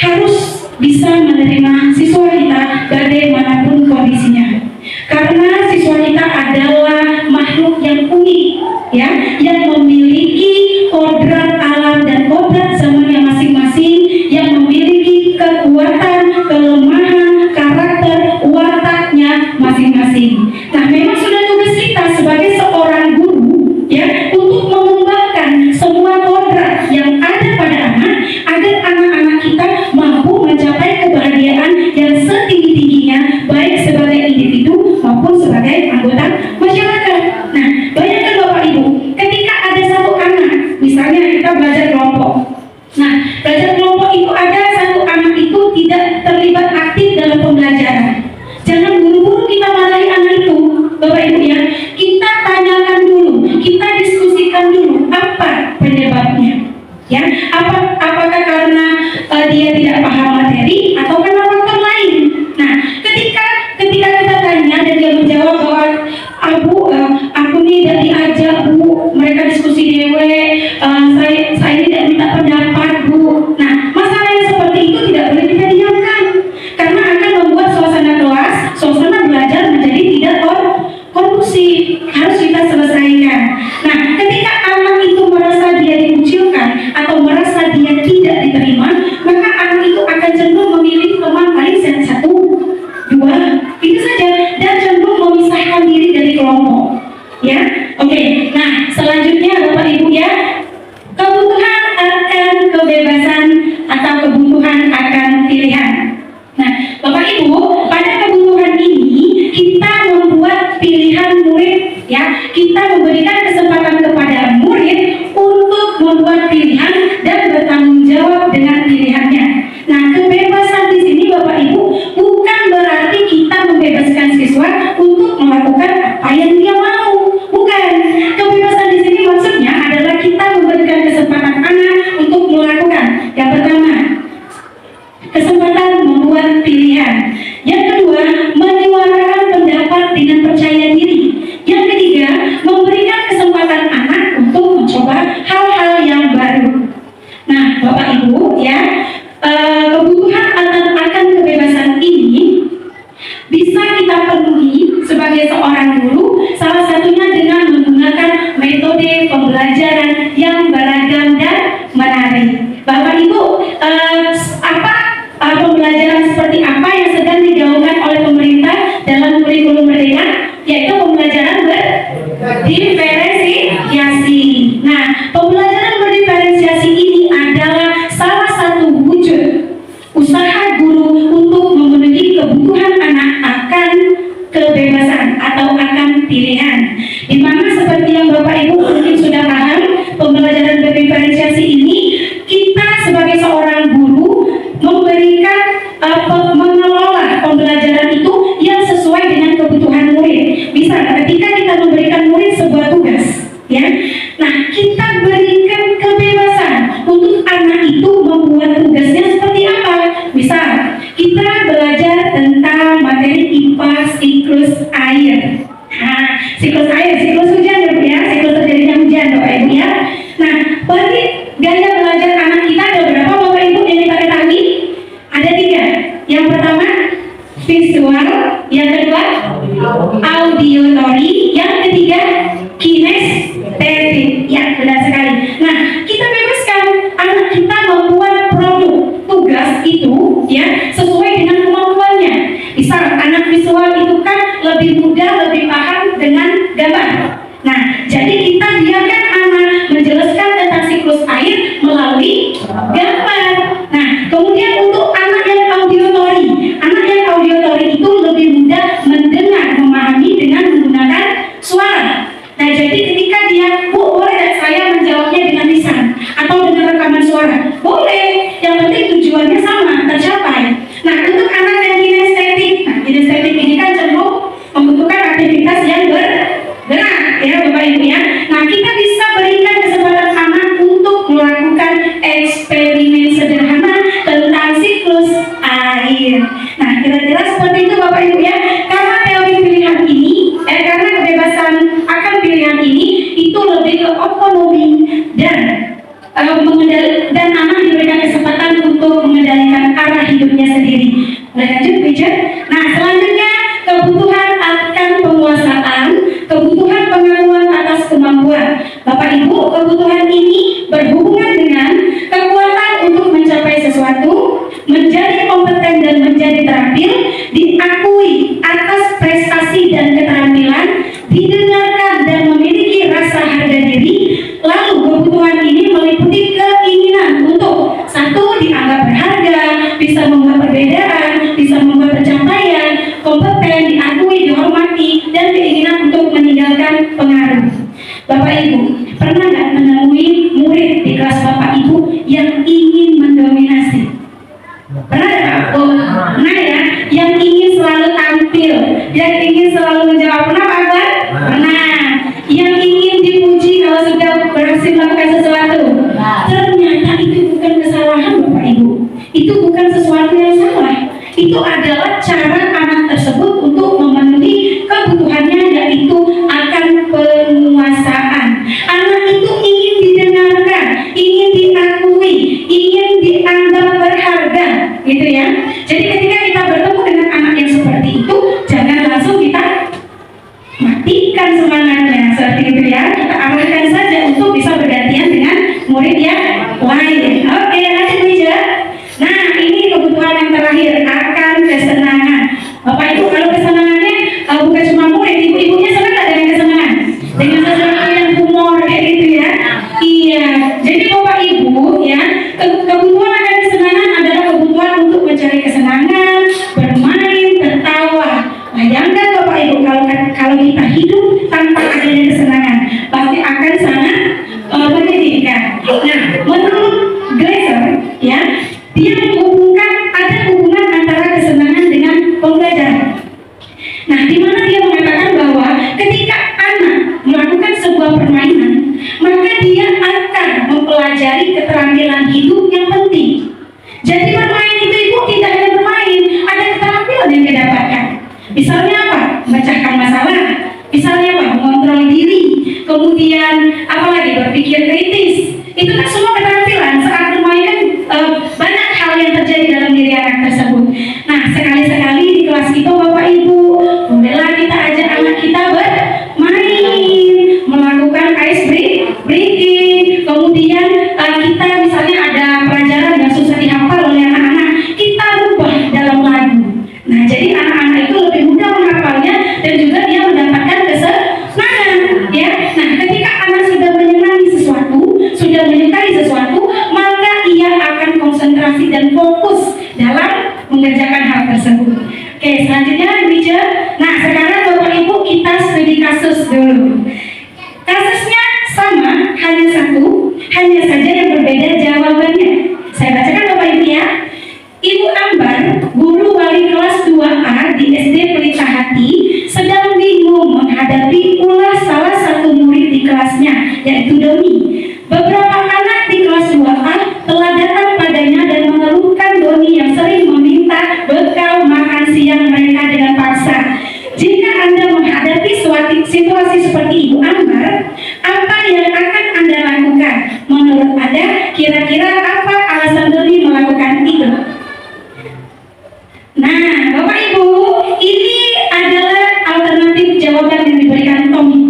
harus bisa menerima siswa kita bagaimanapun kondisinya. Karena siswa kita adalah makhluk yang unik ya, yang memiliki kodrat alam dan kodrat zamannya masing-masing, yang memiliki kekuatan, kelemahan, karakter, wataknya masing-masing. Nah, memang sudah tugas kita sebagai seorang guru ya, untuk mengembangkan semua kodrat yang ada pada anak, agar anak-anak kita mampu mencapai kebahagiaan yang setinggi-tingginya, baik sebagai individu maupun sebagai anggota masyarakat. Nah, bayangkan Bapak Ibu, ketika ada satu anak, misalnya kita belajar kelompok. Nah, belajar kelompok itu ada satu anak itu tidak terlibat aktif dalam pembelajaran. Jangan buru-buru kita marahi anak itu, Bapak Ibu ya. Kita tanyakan dulu, kita diskusikan dulu apa penyebabnya. Ya, apakah karena dia tidak paham materi atau karena faktor lain. Nah, ketika kita tanya dan dia menjawab bahwa aku nih tidak diajak Bu, mereka diskusi dewe, saya tidak minta pendapat Bu. Nah, masalah yang seperti itu tidak boleh kita diamkan, karena akan membuat suasana kelas, suasana belajar menjadi tidak kondusif. Harus kita selesaikan. Nah, ketika anak itu merasa dia dikucilkan atau merasa dia tidak diterima, maka anak itu akan cenderung memilih teman lain yang satu, dua, itu saja, dan cenderung memisahkan diri dari kelompok. Ya, oke. Nah, selanjutnya Bapak Ibu ya, kebutuhan akan kebebasan atau kebutuhan akan pilihan. Nah, Bapak Ibu, pada kebutuhan ini kita membuat pilihan murid ya, kita memberikan kesempatan kepada murid untuk membuat pilihan dan bertanggung jawab dengan pilihannya. Nah, kebebasan di sini Bapak Ibu bukan berarti kita membebaskan siswa untuk melakukan apa yang dia mau. Bukan. Kebebasan di sini maksudnya adalah kita memberikan kesempatan anak untuk melakukan. Yang pertama, kesempatan membuat pilihan. Yang kedua, menyuarakan pendapat dengan percaya diri. Yang ketiga, memberikan Diferensiasi. Nah, pembelajaran berdiferensiasi ini adalah salah satu wujud usaha guru untuk memenuhi kebutuhan anak akan kebebasan atau akan pilihan. Di mana seperti yang Bapak Ibu mungkin sudah paham, pembelajaran berdiferensiasi ini kita sebagai seorang guru memberikan mengelola pembelajaran itu yang sesuai dengan kebutuhan murid. Misal ketika kita memberikan murid sebuah tugas, ya, nah kita berikan kebebasan untuk anak itu membuat tugasnya seperti apa. Misal kita belajar tentang materi IPA siklus air. Nah, siklus air, siklus hujan ya Bu ya, siklus terjadinya hujan Bapak Ibu ya. Nah, bagi gaya belajar anak kita ada berapa Bapak Ibu yang kita ketahui? Ada 3. Yang pertama visual, yang kedua auditory, yang ketiga kinestetik. Ya, benar sekali. Nah, kita bebaskan anak kita membuat produk tugas itu ya sesuai dengan kemampuannya. Misal anak visual itu kan lebih mudah, lebih paham dengan gambar. Nah, jadi kita biarkan anak menjelaskan tentang siklus air melalui gambar. Nah, kemudian untuk anak yang auditory itu lebih mudah mendengar, memahami dengan menggunakan suara. Nah, jadi ketika dia, Bu, boleh nggak saya menjawabnya dengan lisan atau dengan rekaman suara? Boleh, yang penting tujuannya sama, tercapai. Nah, untuk anak yang kinestetik, nah kinestetik ini kan cenderung membutuhkan aktivitas yang bergerak, ya Bapak Ibu ya. Nah, kita bisa berikan kesempatan anak untuk melakukan eksperimen sederhana tentang siklus air. Nah, kira-kira seperti itu Bapak Ibu ya. Karena teori pilihan ini, karena kebebasan akan pilihan ini itu lebih ke otonomi dan dan anak diberikan kesempatan untuk mengendalikan arah hidupnya sendiri. Boleh lanjut, Richard? Nah, selanjutnya kebutuhan akan penguasaan, kebutuhan pengakuan atas kemampuan. Bapak Ibu, kebutuhan ini berhubungan dengan kekuatan untuk mencapai sesuatu, menjadi kompeten dan menjadi terampil, diakui atas prestasi dan keterampilan, didengarkan dan memiliki rasa harga diri. Lalu kebutuhan ini meliputi keinginan untuk satu, dianggap berharga, bisa membuat perbedaan, bisa membuat pencapaian, kompeten, diakui, dihormati, dan keinginan untuk meninggalkan pengaruh. Bapak Ibu, pernah nggak menemui murid di kelas Bapak Ibu yang ingin mendominasi? Pernah nggak? Oh, pernah ya, yang ingin selalu tampil, yang ingin selalu menjawab. Pernah Pak Akbar? Pernah. Yang ingin dipuji kalau sudah berhasil melakukan sesuatu. Ternyata itu bukan kesalahan Bapak Ibu. Itu bukan sesuatu yang salah. Itu adalah cara anak tersebut untuk memenuhi kebutuhannya, yaitu akan penguasaan. Anak itu ingin didengarkan, ingin diakui, ingin dianggap berharga, gitu ya. Jadi ketika kita bertemu dengan anak yang seperti itu, jangan langsung kita matikan semangatnya, seperti itu ya. Kita arahkan saja untuk bisa bergantian dengan murid yang lain. Oke, lanjut aja. Nah, ini kebutuhan yang terakhir, akan kesenangan. Bapak Ibu, kalau kesenangannya bukan cuma murid, ibu-ibunya senang nggak dengan kesenangan? Dengan sesuatu yang humor kayak gitu ya. Iya. Jadi Bapak Ibu ya, kebutuhan akan kesenangan adalah kebutuhan untuk mencari kesenangan, bermain, tertawa. Bayangkan Bapak Ibu, kalau kita hidup tanpa adanya kesenangan, pasti akan sangat menyedihkan. Nah, menurut Glaser ya, dia menghubungkan, ada hubungan antara kesenangan dengan pembelajaran. Nah, di mana dia mengatakan bahwa ketika anak melakukan sebuah permainan, maka dia akan mempelajari keterampilan hidup yang penting. Jadi bermain itu Ibu tidak hanya bermain, ada keterampilan yang didapatkan. Misalnya apa? Memecahkan masalah. Misalnya apa? Mengontrol diri. Kemudian apalagi berpikir kritis. Itu kan semua keterampilan. Saat bermain kan banyak hal yang terjadi dalam diri anak tersebut. Nah, sekali-sekali di kelas kita Bapak Ibu, bolehlah kita ajak anak kita bermain, melakukan ice breaking. Kemudian kita misalnya ada pelajaran yang susah dihafal oleh anak-anak, kita rubah dalam lagu. Nah, jadi anak-anak itu lebih mudah menghafalnya dan juga dia mendapatkan kesenangan, ya. konsentrasi dan fokus dalam mengerjakan hal tersebut. Oke, selanjutnya Bu Ica. Nah, sekarang Bapak Ibu kita studi kasus dulu. Kasusnya sama, hanya satu, hanya saja yang berbeda jawabannya. Saya bacakan Bapak Ibu ya. Ibu Ambar, guru wali kelas 2A di SD Pelita Hati, sedang bingung menghadapi ulah salah satu murid di kelasnya, yaitu Doni. Beberapa anak di kelas 2A telah datang padanya dan mengeluhkan Doni yang sering meminta bekal makan siang mereka dengan paksa. Jika Anda menghadapi suatu situasi seperti Ibu Ambar, apa yang akan Anda lakukan? Menurut Anda, kira-kira apa alasan Doni melakukan itu? Nah, Bapak Ibu, ini adalah alternatif jawaban yang diberikan Tommy.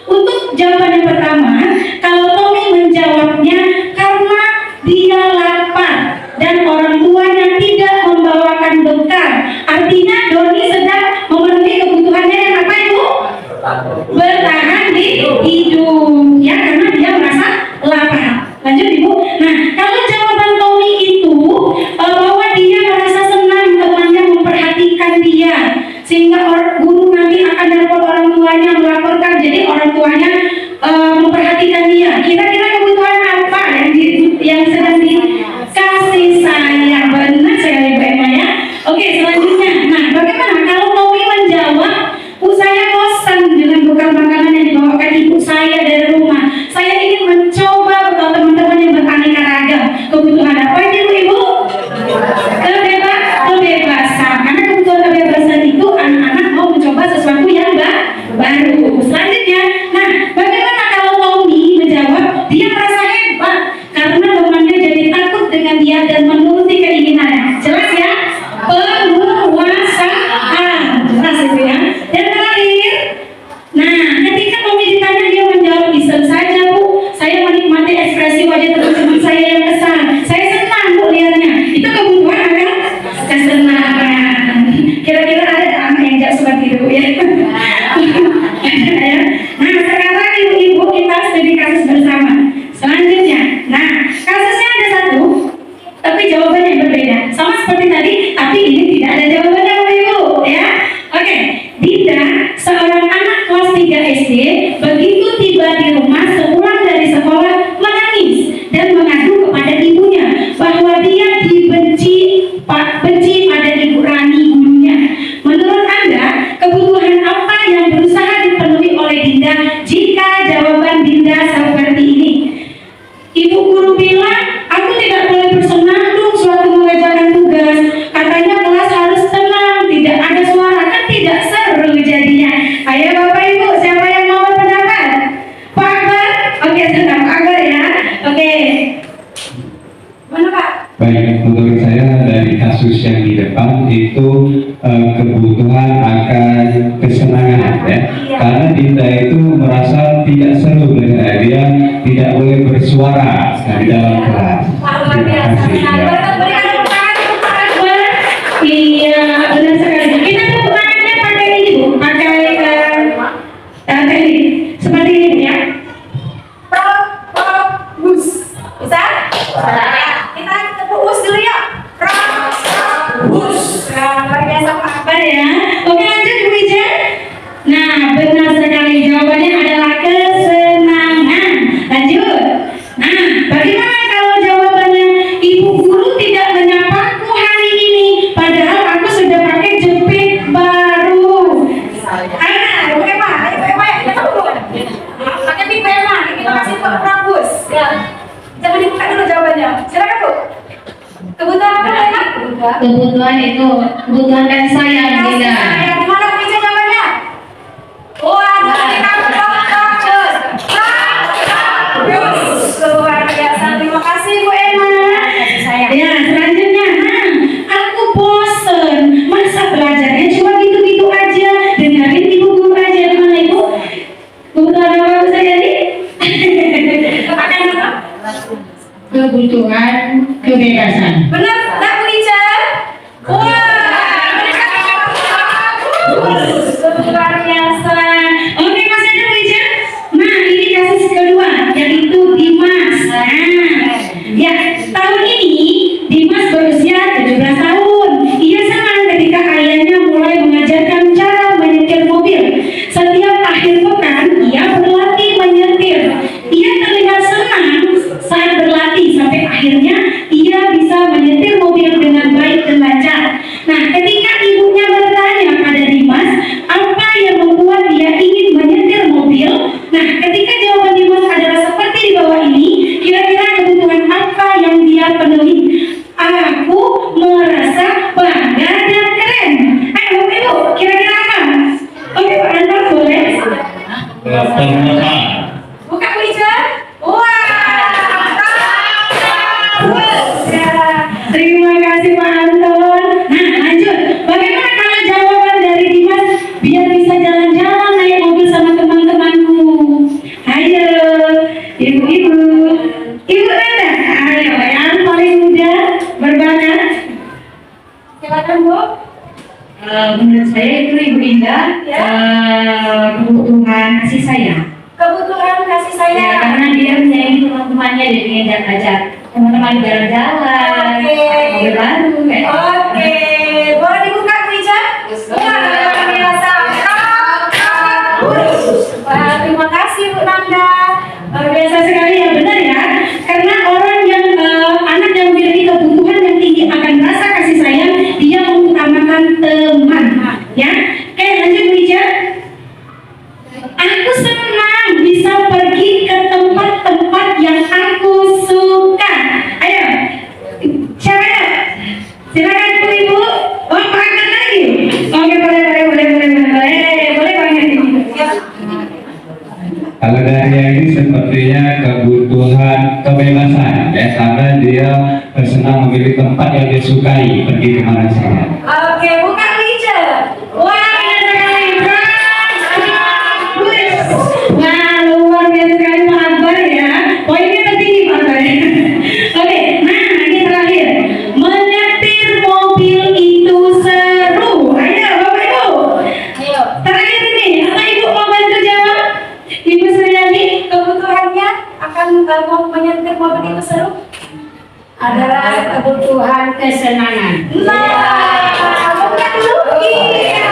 Untuk jawaban yang pertama, kalau Tommy menjawabnya karena dia lapar dan orang tuanya tidak membawakan bekal, artinya Doni sedang memenuhi kebutuhannya yang apa Ibu? Bertahan di hidup, ya, karena dia merasa lapar. Lanjut Ibu. Nah, kalau jawaban Tommy itu bahwa dia merasa senang temannya memperhatikan dia, sehingga guru nanti akan telepon orang tuanya melaporkan, jadi orang tuanya memperhatikan dia. Kira-kira kebutuhan apa yang sedang dikasih sayang? Benar sekali Bu Emma ya. Oke, selanjutnya. Nah, bagaimana kalau Tommy menjawab, Bu, saya bosan dengan bekal makanan yang dibawakan ibu saya dari rumah. Saya ingin mencoba bekal teman-teman yang beraneka ragam. Kebutuhan apa itu Ibu? Kebebasan. Karena kebutuhan kebebasan itu anak-anak mau mencoba sesuatu yang baru. Selanjutnya, nah, bagaimana kalau Tommy menjawab dia merasa hebat karena temannya jadi takut dengan dia dan menuruti keinginannya. Jelas ya? Penguasaan. Jelas itu ya. Dan terakhir, nah, ketika Tommy ditanya dia menjawab, iseng saja Bu, saya menikmati ekspresi wajah teman-teman saya yang kesal. Saya senang Bu lihatnya. Itu kebutuhan ada kesenangan. Kira-kira ada anak yang jauh seperti itu ya. Nah, sekarang ibu-ibu kita studi kasus bersama. Selanjutnya, nah, kasusnya ada satu, tapi jawabannya berbeda. Sama seperti tadi, tapi ini tidak ada jawabannya ibu ya. Oke, Dinda, seorang anak kelas 3 SD, begitu tiba di rumah sepulang dari sekolah menangis dan mengadu kepada ibunya bahwa dia benci pada Ibu Rani gurunya. Menurut Anda, kebutuhan apa yang berusaha dipenuhi oleh Dinda jika jawaban Dinda seperti ini? Ibu guru bilang, aku tidak boleh bersenandung suatu mengerjakan tugas. Katanya kelas harus tenang, tidak ada suara, kan tidak seru jadinya. Ayo Bapak Ibu, siapa yang mau berpendapat? Pak Akbar? Oke, senang Pak Akbar ya. Oke. Mana Pak? Baik, menurut saya dari kasus yang di depan itu kebutuhan akan kesenangan ya. Karena Dinda itu merasa tidak seru dengan dia tidak boleh bersuara di dalam kelas. Terima kasih ya. Iya, benar sekali. Kita tepuk tangannya pakai ini Bu, pakai teknik seperti ini Bu ya. Bus, bisa? Kita tepuk bus dulu ya. Bus. Luar biasa Pak Akbar ya. Oke, lanjut Bu Ija. Nah, benar sekali jawabannya adalah kesenangan. Lanjut. Nah, bagaimana kalau jawabannya Ibu guru tidak menyapaku hari ini, padahal aku sudah pakai jepit baru. Ayo, oke Pak. Kita dulu. Pakai pipa Pak. Kita kasih Pak Bus. Ya. Jangan dibuka dulu jawabannya. Silakan Bu. Kebutuhan apa ya? Kebutuhan itu kebutuhan kasih sayang Dinda. Gimana Bu Ija jawabannya? Wah, kita luar biasa. Terima kasih Bu Emma. Ya, selanjutnya, aku bosen. Masa belajarnya cuma gitu-gitu aja, dengerin ibu guru aja. Gimana Ibu? Kebutuhan apa Bu saya nih? Akan apa? Kebutuhan kebebasan. Benar, tak Bu Ica? Wah, luar biasa. Oke, masih ada Bu Ica? Nah, ini kasus kedua, yaitu Dimas. Nah, ya, tahun ini Dimas permukaan. Buka meja. Wah. Terima kasih Pak Anton. Nah, lanjut. Bagaimana kalau jawaban dari Dimas biar bisa jalan-jalan naik mobil sama teman-temanku? Ayo, ibu-ibu. Ibu Nanda, ayo yang paling muda berbakat. Silakan Bu. Menurut saya itu Ibu Indah kebutuhan kasih sayang. Kebutuhan kasih sayang. Ya, karena dia menyayangi teman-temannya dan ingin ajak teman-teman jalan-jalan, mobil baru kayak. Oke, boleh dibuka meja? Wah, luar biasa. Wah, terima kasih Bu Nanda. Luar biasa sekali ya, benar ya. Karena orang yang anak yang memiliki kebutuhan yang tinggi akan rasa kasih sayang, dia mengutamakan teman. Ya, oke lanjut meja. Aku senang bisa pergi ke tempat-tempat yang aku suka. Ayo, siapa ya? Silakan ibu-ibu. Oh, angkat lagi. Oke, boleh banget ini. Kalau dari yang ini sepertinya kebutuhan kebebasan ya, karena dia senang memilih tempat yang dia sukai, pergi kemana saja. Oke, buka meja. Wah, ini sekali. Wah, luar biasa sekali Pak Akbar ya. Poinnya tertinggi Pak Akbar. Oke, nah ini terakhir. Menyetir mobil itu seru. Ayo Bapak Ibu. Ayo. Terakhir ini, apa Ibu mau bantu jawab? Ibu Suryani, kebutuhannya akan mau menyetir mobil itu seru? Adalah kebutuhan kesenangan. Nah, bukan dulu. Iya.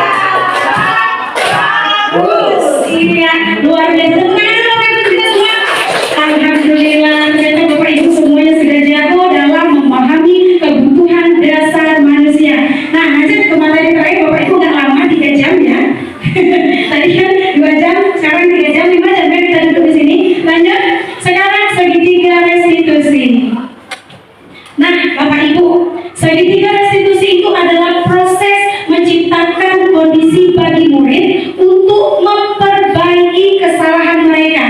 Iya, luar biasa. Alhamdulillah, ternyata Bapak Ibu semuanya sudah jago dalam memahami kebutuhan dasar manusia. Nah, lanjut ke materi terakhir. Bapak Ibu udah lama 3 jam ya. Tadi kan 2 jam, sekarang 3 jam, 5 jam ya kita duduk di sini. Lanjut, sekarang segitiga restitusi. Nah, Bapak Ibu, segitiga restitusi itu adalah proses menciptakan kondisi bagi murid untuk memperbaiki kesalahan mereka.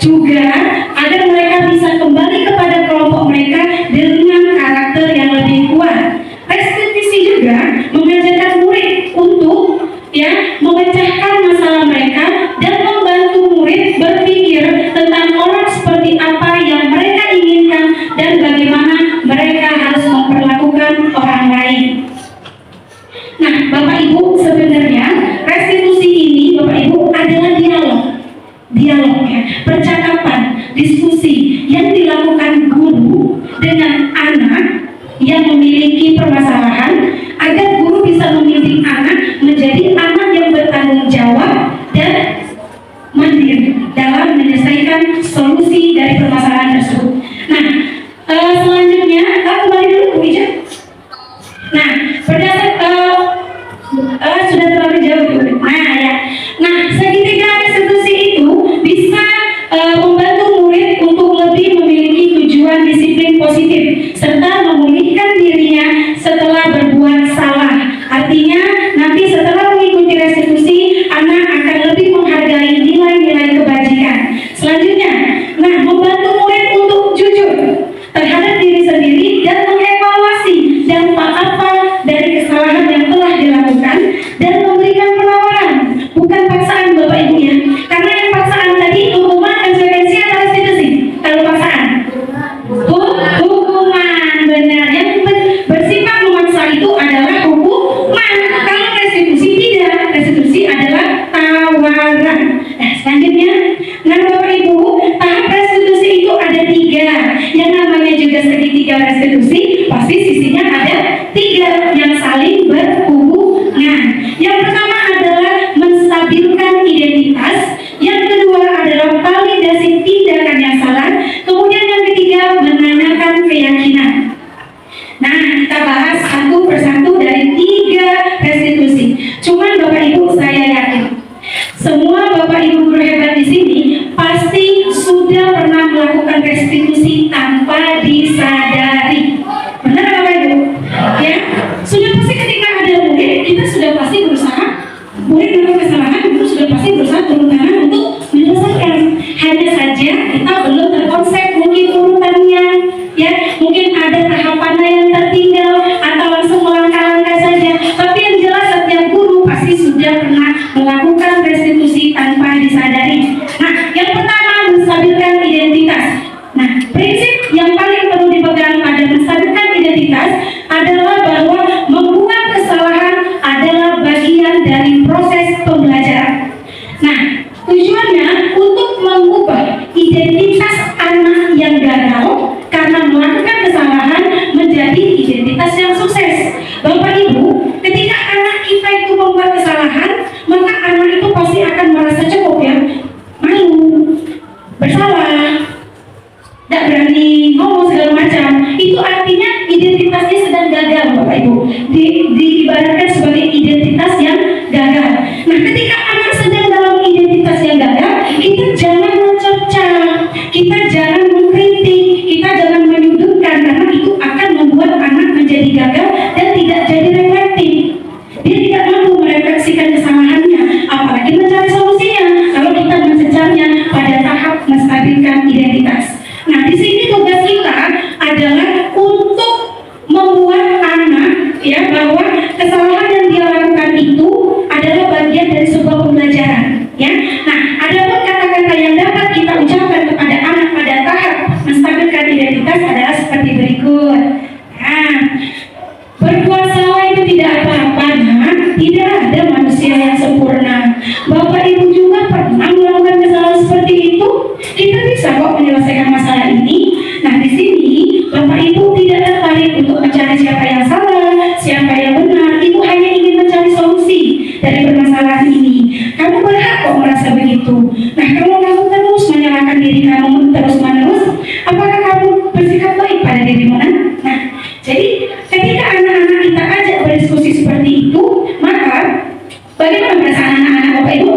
Juga agar mereka bisa kembali kepada kelompok mereka dengan karakter yang lebih kuat. Restitusi juga mengajarkan murid untuk memecahkan masalah mereka dan membantu murid berpikir tentang orang seperti apa yang mereka inginkan dan bagaimana mereka harus memperlakukan orang lain. Nah, Bapak Ibu, sebenarnya restitusi ini Bapak Ibu adalah dialog ya, percakapan, diskusi yang dilakukan guru dengan anak yang memiliki permasalahan agar guru bisa membimbing anak menjadi anak yang bertanggung jawab dan mandiri dalam menyelesaikan solusi dari permasalahan tersebut. Nah, selanjutnya kembali dulu Bu Ija. Nah, sudah terlalu jauh Bu. Nah ya, nah segitiga restitusi itu bisa membantu murid untuk lebih memiliki tujuan disiplin positif serta memulihkan dirinya setelah berbuat salah. Artinya nanti setelah mengikuti restitusi, anak akan lebih menghargai nilai-nilai kebajikan. Selanjutnya, nah membantu murid untuk jujur terhadap diri sendiri dan mengevaluasi dampak apa dari kesalahan yang telah dilakukan dan memberikan penawaran, bukan paksaan Bapak Ibu ya. Karena yang paksaan tadi hukuman, konsekuensi atau restitusi. Kalau paksaan hukuman, benar. Yang bersifat memaksa itu adalah hukuman. Kalau restitusi tidak, restitusi adalah tawaran. Nah, selanjutnya, nah Bapak Ibu, tahap restitusi itu ada 3. Yang namanya juga segitiga restitusi, pasti sisinya ada 3 yang saling berhubungan. Yang pertama adalah menstabilkan identitas, yang kedua adalah validasi tindakan yang salah, kemudian yang ketiga menanyakan keyakinan. Nah, kita bahas satu persatu dari 3 restitusi. Cuman Bapak Ibu, saya yakin semua Bapak Ibu guru hebat di sini pasti sudah pernah melakukan restitusi tanpa disadari. Benar Bapak Ibu? Ya, sudah pasti ketika ada murid, kita sudah pasti berusaha, murid melakukan kesalahan, itu sudah pasti berusaha turun tangan untuk menyelesaikan. bersalah, tidak berani ngomong segala macam, itu artinya identitasnya sedang gagal, Bapak Ibu. Diibaratkan sebagai identitas yang gagal. Nah, ketika anak sedang dalam identitas yang gagal, kita jangan mencerca, kita jangan mengkritik, kita jangan menyudutkan, karena itu akan membuat anak menjadi gagal dan tidak jadi reflektif. Dia tidak mampu merefleksikan kesalahannya, apalagi mencari solusinya kalau kita mencecarnya pada tahap menstabilkan identitas. Nah, di sini tugas kita adalah untuk membuat anak ya bahwa kesalahan yang dia lakukan itu adalah bagian dari sebuah pembelajaran. Ya, nah ada pun kata-kata yang dapat kita ucapkan kepada anak pada tahap menstabilkan identitas adalah seperti berikut. Nah, berbuat salah itu tidak apa-apa, nah, tidak ada manusia yang sempurna. Bapak Ibu juga pernah melakukan kesalahan seperti itu. Kita bisa kok menyelesaikan masalah ini. Nah, di sini Bapak Ibu tidak tertarik untuk mencari siapa yang salah, siapa yang benar. Ibu hanya ingin mencari solusi dari permasalahan ini. Kamu berhak kok merasa begitu. Nah, kalau kamu terus menyalahkan diri kamu terus-menerus, apakah kamu bersikap baik pada dirimu? Nah, jadi ketika anak-anak kita ajak berdiskusi seperti itu, maka bagaimana perasaan anak-anak Bapak Ibu?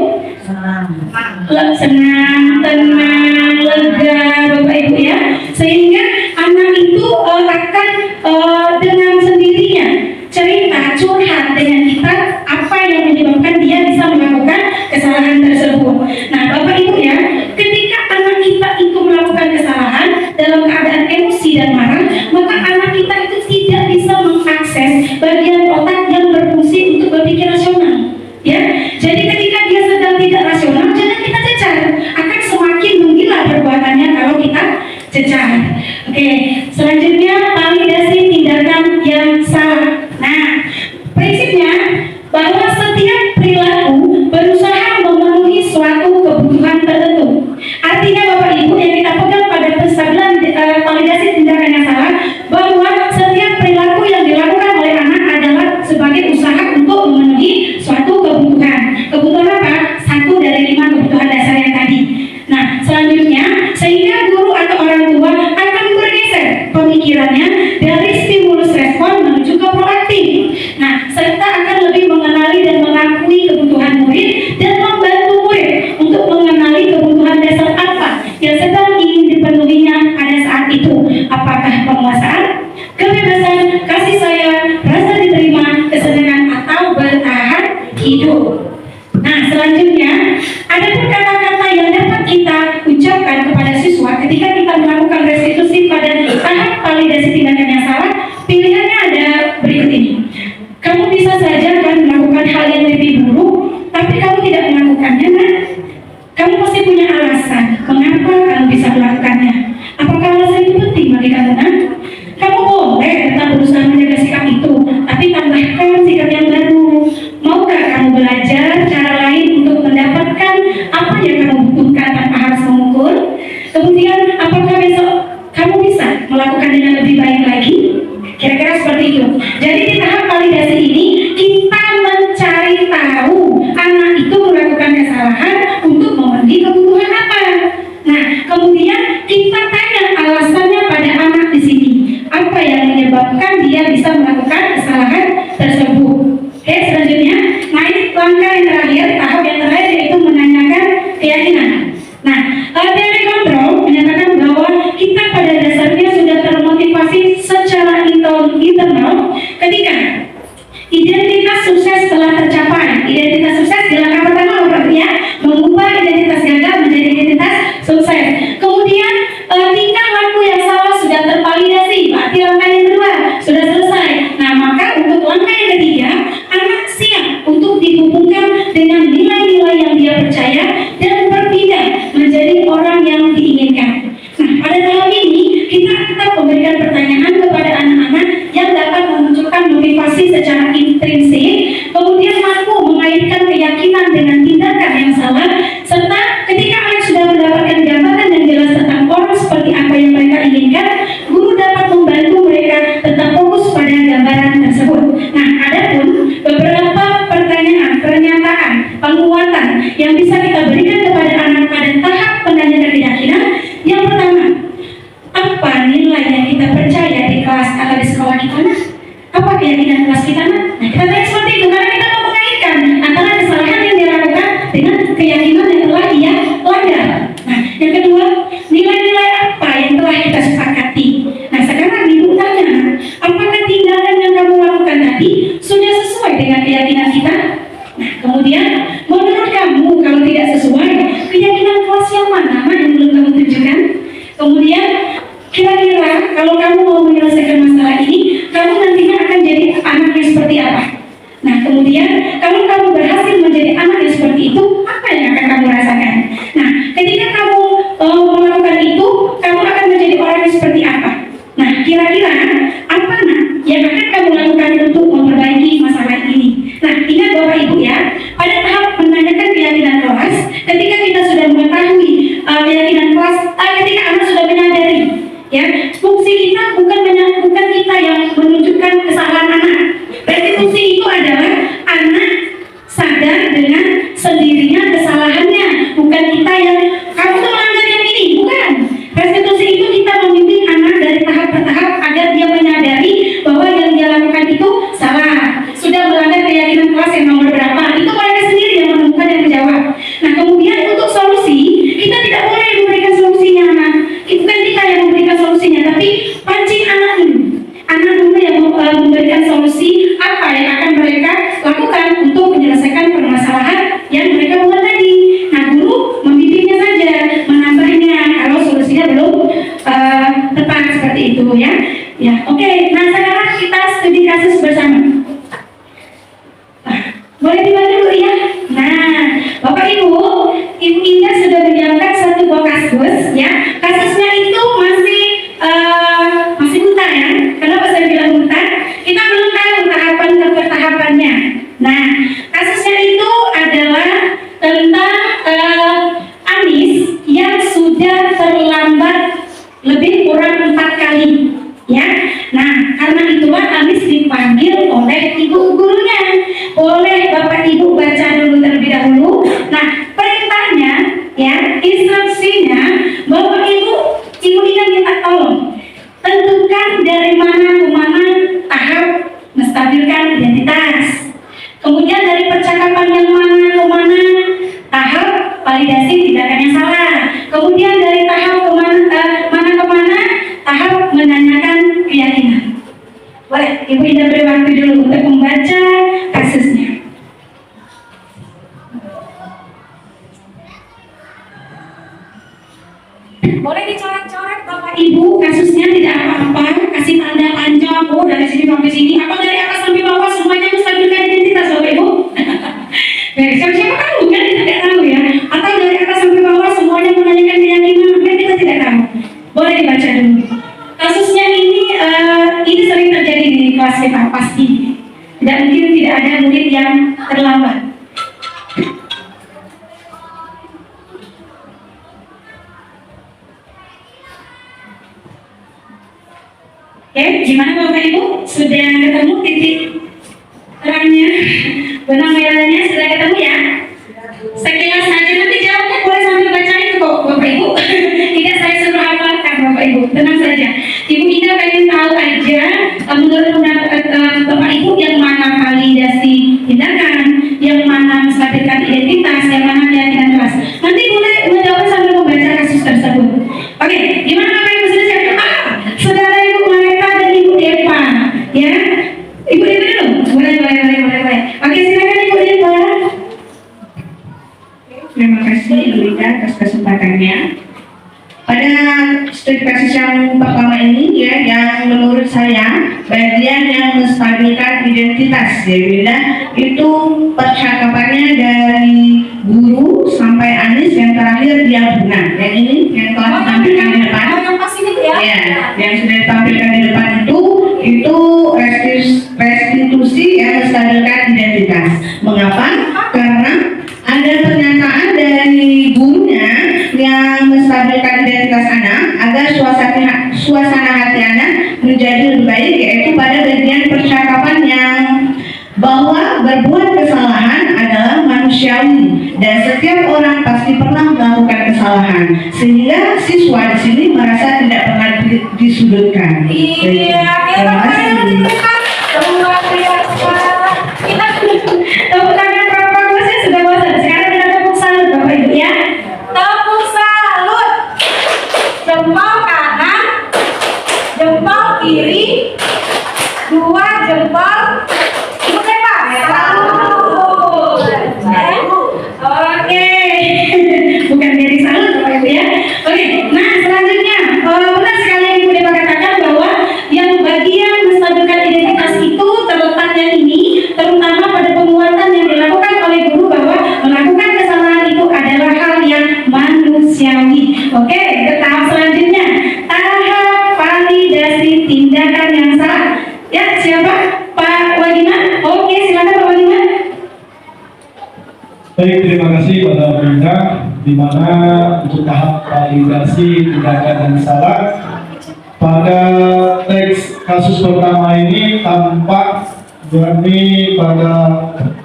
Senang, tenang, lega, Bapak Ibu ya. Sehingga anak itu akan dengan sendirinya cerita, curhat dengan kita apa yang menyebabkan dia bisa melakukan kesalahan tersebut. Nah, Bapak Ibu ya, ketika anak kita itu melakukan kesalahan dalam keadaan emosi dan marah, maka anak kita itu tidak bisa mengakses bagian otak yang berfungsi untuk berpikir rasional. Ya, jadi ketika dia sedang tidak rasional, jangan kita cecar, akan semakin menggila perbuatannya kalau kita cecar. Oke, selanjutnya validasi tindakan yang salah. Nah, prinsipnya bahwa setiap perilaku berusaha memenuhi suatu kebutuhan tertentu. Artinya Bapak Ibu yang kita pegang pada penstabilan validasi tindakan yang salah, bahwa setiap perilaku yang dilakukan oleh anak adalah sebagai usaha untuk memenuhi suatu kebutuhan. Kebutuhan apa? 1 dari 5 kebutuhan dasar yang tadi. Nah, selanjutnya sehingga guru atau orang tua akan bergeser pemikirannya dari stimulus respon menuju ke proaktif. Nah, serta akan lebih mengenali dan mengakui kebutuhan murid dan membantu murid untuk mengenali kebutuhan dasar apa yang sedang ingin dipenuhinya pada saat itu. Apakah penguasaan, kebebasan, kasih sayang, rasa diterima, kesenangan, atau bertahan hidup. Nah, selanjutnya ada pun kata-kata yang dapat kita ucapkan kepada siswa ketika kita melakukan restitusi pada tahap validasi tindakan yang salah. Pilihannya ada berikut ini. Kamu bisa saja kan melakukan hal yang lebih buruk, tapi kamu tidak melakukannya, nah. Kamu pasti punya alasan mengapa kamu bisa melakukannya. Apakah alasan itu penting bagi kamu, nah? Kamu boleh tetap berusaha menjaga sikap itu, tapi tambahkan sikap yang baru. Maukah kamu belajar cara lain untuk mendapatkan apa yang kamu butuhkan tanpa harus memukul? Kemudian, apakah besok kamu bisa melakukan dengan lebih baik lagi? kita nak? Apa keyakinan kelas kita nak? Nah, kita tanya seperti itu karena kita mau mengaitkan antara kesalahan yang dia lakukan dengan keyakinan yang telah ia langgar. Nah, yang kedua, nilai-nilai apa yang telah kita sepakati? Nah, sekarang ibu tanya, apakah tindakan yang kamu lakukan tadi sudah sesuai dengan keyakinan kita? Nah, kemudian menurut kamu kalau tidak sesuai, keyakinan kelas yang mana yang belum kamu tunjukkan? Kemudian kira-kira kalau kamu mau menyelesaikan masalah ini, kamu nantinya akan jadi anak yang seperti apa? Nah, kemudian kalau kamu berhasil menjadi anak yang seperti itu, apa yang akan kamu rasakan? Nah, ketika kamu melakukan itu, kamu akan menjadi orang yang seperti apa? Nah, kira-kira apa yang akan kamu lakukan untuk memperbaiki masalah ini? Nah, ingat Bapak Ibu ya, pada tahap menanyakan keyakinan kelas, ketika kita sudah mengetahui keyakinan kelas, ketika anak sudah menyadari, ya, fungsi kita bukan kita yang menunjukkan kesalahan anak. Restitusi itu adalah anak sadar dengan sendirinya kesalahannya, bukan kita yang kamu tuh melanggar yang ini, bukan. Restitusi itu kita membimbing anak dari tahap ke tahap agar dia menyadari bahwa yang dia lakukan itu salah, sudah melanggar keyakinan kelas yang nomor berapa, itu mereka sendiri yang menemukan dan menjawab. Nah, kemudian untuk solusi, kita tidak boleh memberikan solusinya anak, bukan kita yang memberikan solusinya, tapi pancing anak ini. Anak dulu yang memberikan solusi apa yang akan mereka lakukan untuk menyelesaikan permasalahan yang mereka buat tadi. Nah, guru membimbingnya saja, menambahnya kalau solusinya belum tepat seperti itu ya. Ya, oke. Nah, sekarang kita studi kasus bersama. Boleh dibantu dulu ya. Nah, Bapak Ibu Indah sudah menyiapkan satu buah kasus ya. Kasusnya itu masih buta ya. Kenapa saya bilang buta? Kita belum tahu tahapan ke tahapannya. Nah, kasusnya itu adalah tentang Anis yang sudah terlambat lebih kurang 4 kali ya. Nah, karena itulah Anis dipanggil oleh ibu gurunya. Boleh Bapak Ibu baca dulu terlebih dahulu. Nah, perintahnya ya, instruksinya, Bapak Ibu Indah minta tolong tentukan dari mana ke mana tahap menstabilkan identitas. Kemudian dari percakapan yang mana ke mana tahap validasi tindakan yang salah. Kemudian dari tahap ke mana ke mana tahap menanyakan keyakinan. Boleh Ibu Indah beri waktu dulu untuk membaca kasusnya. Boleh dicoret-coret Bapak Ibu, kasusnya tidak apa-apa, kasih tanda panjang, oh dari sini sampai sini, atau dari atas sampai bawah semuanya menstabilkan identitas Bapak Ibu. Siapa tahu kan kita tidak tahu ya, atau dari atas sampai bawah semuanya menanyakan keyakinan, kan kita tidak tahu. Boleh dibaca dulu. Kasusnya ini sering terjadi di kelas kita pasti. Tidak mungkin tidak ada murid yang terlambat. Oke, gimana Bapak Ibu? Sudah ketemu titik terangnya, benang merahnya sudah ketemu ya? Sekilas saja, nanti jawabnya boleh sambil baca itu kok Bapak Ibu. Tidak saya suruh hafalkan Bapak Ibu, tenang saja. Ibu Indah pengen tahu aja menurut pendapat Bapak Ibu yang mana validasi tindakan, yang mana menstabilkan identitas, yang mana keyakinan kelas. Nanti boleh menjawab sambil membaca kasus tersebut. Oke, gimana Bapak Ibu sudah siap? Saudara Ibu Mareta dan Ibu Depa, ya? Ibu Depa dulu? Boleh. Oke, silakan Ibu Depa. Terima kasih Ibu Indah atas kesempatannya. Pada studi kasus yang pertama ini ya, yang menurut saya bagian yang menstabilkan identitas ya Ibu Indah, itu percakapannya dari guru sampai Anis, yang terakhir dia benar. Yang ini yang telah ditampilkan di depan. Yang pas ini ya? Ya, yang sudah ditampilkan di depan itu restitusi yang menstabilkan identitas. Mengapa? Karena ada pernyataan dari gurunya yang menstabilkan identitas anak agar suasana hati anak menjadi lebih baik, yaitu pada bagian percakapan yang bahwa berbuat kesalahan adalah adalah manusiawi dan setiap orang pasti pernah melakukan kesalahan, sehingga siswa di sini merasa tidak pernah disudutkan. Iya, Terima kasih. luar biasa. Kita Tepuk tangan Bapak Gusnya sudah bosan. Sekarang kita tepuk salut Bapak Ibu ya. tepuk salut. Jempol kanan, jempol kiri, dua jempol. Oke Pak, salut. Oke. Bukan dari salut Bapak Ibu ya. Oke, nah selanjutnya benar sekali yang Ibu Dewa katakan bahwa yang bagian menstabilkan identitas itu terletaknya ini terutama pada penguatan yang dilakukan oleh guru bahwa melakukan kesalahan itu adalah hal yang manusiawi. Oke, ke tahap selanjutnya, tahap validasi tindakan yang salah. Ya, siapa? Pak Wadiman? Oke, silakan Pak Wadiman. Baik, terima kasih pada Bunda, di mana untuk tahap validasi tindakan yang salah pada teks kasus pertama ini tampak yakni pada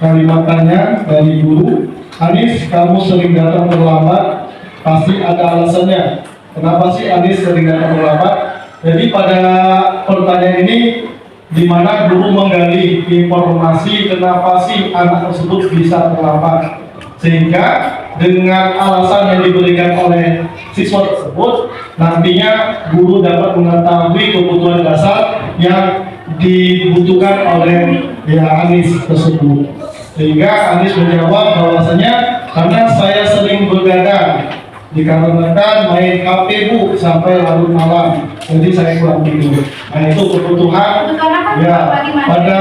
kalimatannya dari guru, Anis, kamu sering datang terlambat, pasti ada alasannya. Kenapa sih Anis sering datang terlambat? Jadi pada pertanyaan ini di mana guru menggali informasi kenapa sih anak tersebut bisa terlambat, sehingga dengan alasan yang diberikan oleh siswa tersebut nantinya guru dapat mengetahui kebutuhan dasar yang dibutuhkan oleh Anis tersebut, sehingga Anis menjawab bahwasanya karena saya sering begadang dikarenakan main HP Bu sampai larut malam, jadi saya kurang tidur. Nah itu kebutuhan ya pada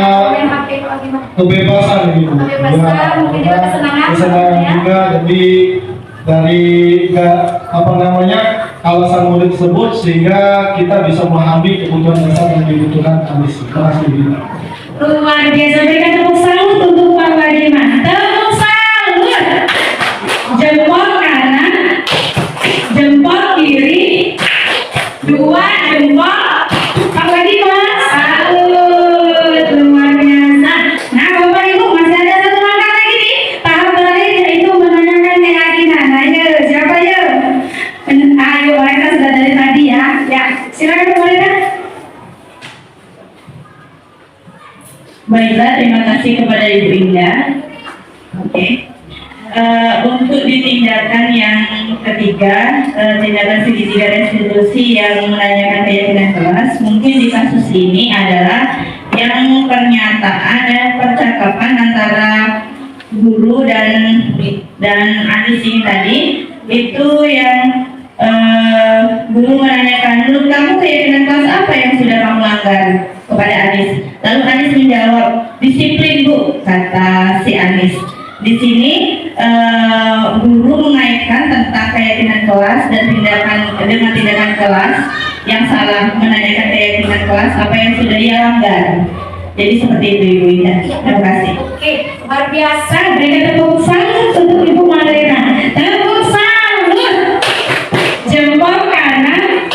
kebebasan ini Bu. Kebebasan, mungkin juga kesenangan ya. juga, jadi dari alasan murid tersebut sehingga kita bisa memahami kebutuhan dasar yang dibutuhkan Anis. Terima kasih. Luar biasa, berikan tepuk salut untuk Pak Wadiman. Tepuk salut. Jempol kanan, jempol kiri, dua jempol. Pak Wadiman, salut. Luar biasa. Nah Bapak Ibu masih ada satu langkah lagi nih. Tahap terakhir yaitu menanyakan keyakinan. Ayo, siapa ya? Ayo, mereka sudah dari tadi ya. Ya, silakan mereka. Baiklah, terima kasih kepada Ibu Indah. Oke. Untuk di tindakan yang ketiga, tindakan segitiga restitusi yang menanyakan keyakinan kelas, mungkin di kasus ini adalah yang pernyataan dan percakapan antara guru dan Anis ini tadi, itu yang guru menanyakan, menurut kamu keyakinan kelas apa yang sudah kamu langgar kepada Anis? Lalu Anis menjawab, disiplin Bu, kata si Anis. Di sini guru mengaitkan tentang keyakinan kelas dan dengan tindakan kelas yang salah, menanyakan keyakinan kelas apa yang sudah ia langgar. Jadi seperti itu Ibu Indah. Terima kasih. Oke, luar biasa. Berikan tepuk salut untuk Ibu Malena. Tepuk salut. Jempol kanan,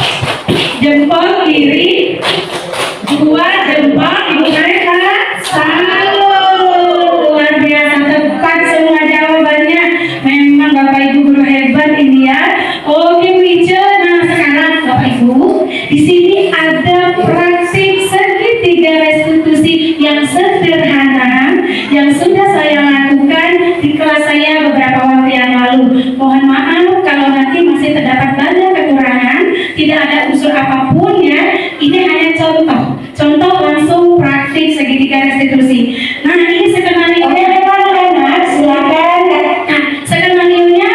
jempol kiri, dua jempol Ibu Malena. Salut. Luar biasa, tepat semua jawabannya. Memang Bapak Ibu guru hebat ini ya. Oke Bu Ica, nah sekarang Bapak Ibu, di sini ada praktik segitiga restitusi yang sederhana yang sudah saya lakukan di kelas saya beberapa waktu yang lalu. Mohon maaf kalau nanti masih terdapat banyak kekurangan, tidak ada unsur apapun ya. Ini hanya contoh langsung praktik segitiga restitusi. Nah ini skenario-nya anak-anak, silakan. Nah skenario-nya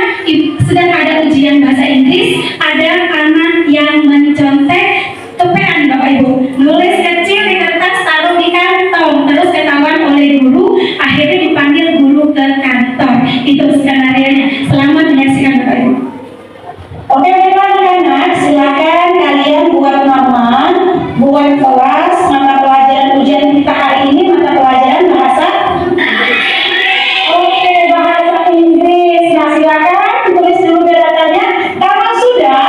sedang ada ujian bahasa Inggris, ada anak yang mencontek kepean Bapak Ibu, nulis kecil di kertas, taruh di kantong, terus ketahuan oleh guru, akhirnya dipanggil guru ke kantor. Itu skenario-nya. Selamat menyaksikan Bapak Ibu. Oke anak-anak, silakan kalian buat nama, buat kelas, mata pelajaran ujian kita hari ini, mata pelajaran bahasa. Oke, bahasa Inggris. Nah silakan tulis dulu datanya. Kalau sudah,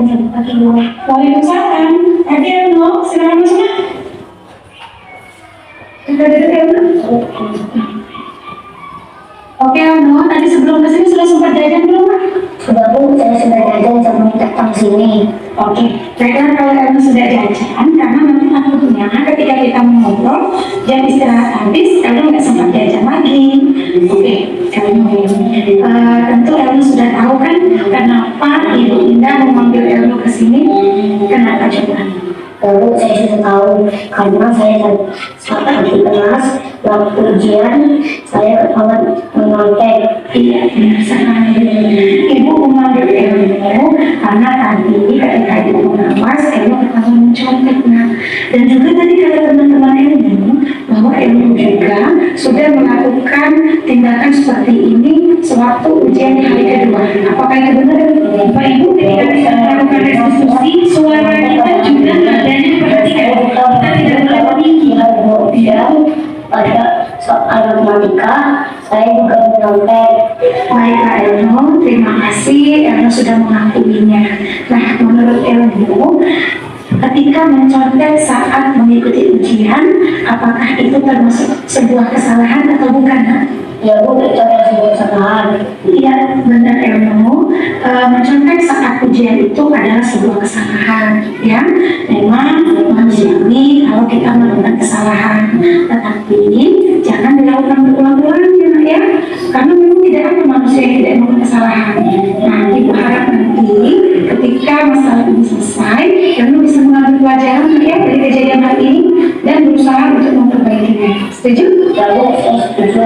Selamat pagi, Bu. Waalaikumsalam. Pagi Elno, silakan masuk. Sudah duduk Elno? Oke Elno, tadi sebelum kesini sudah sempat jajan belum, Mak? Sudah, Bu. Saya sudah jajan sebelum datang sini. Oke, baiklah kalau Elno sudah jajan, karena nanti takutnya ketika kita ngobrol, jam istirahat habis, Elno nggak sempat jajan lagi. Oke, Elno. Tentu Elno sudah tahu kan kenapa Ibu Indah memanggil Elno ke sini? Kenapa coba? Lalu saya sudah tahu karena saya saat di kelas waktu ujian saya sangat menonton. Iya, benar sekali. Ibu memanggil Elno karena tadi ketika Ibu mengawas, Elno ketahuan mencontek. Nah, dan juga tadi kata teman-teman Elno bahwa Elno juga sudah melakukan tindakan seperti ini sewaktu ujian di hari kedua. Apakah itu benar? Bapak Ibu, ketika kita melakukan restitusi, suara kita juga nadanya diperhatikan. Kita tidak boleh meninggi. Pada soal matematika saya juga menonton. Baiklah Elno, terima kasih Elno sudah mengakuinya. Nah, menurut Elno, ketika mencontek saat mengikuti ujian, apakah itu termasuk sebuah kesalahan atau bukan? Ya, Bu, itu adalah sebuah kesalahan. Iya, benar Elno. Mencontek saat ujian itu adalah sebuah kesalahan, ya. Memang manusiawi kalau kita melakukan kesalahan, tetapi jangan dilakukan berulang-ulang, ya. Karena memang tidak ada manusia yang tidak melakukan kesalahan. Nah, Ibu harap nanti ketika masalah ini selesai, Elno bisa mengambil pelajaran ya dari kejadian hari ini dan berusaha untuk memperbaikinya. Setuju? Ya, Bu, saya setuju.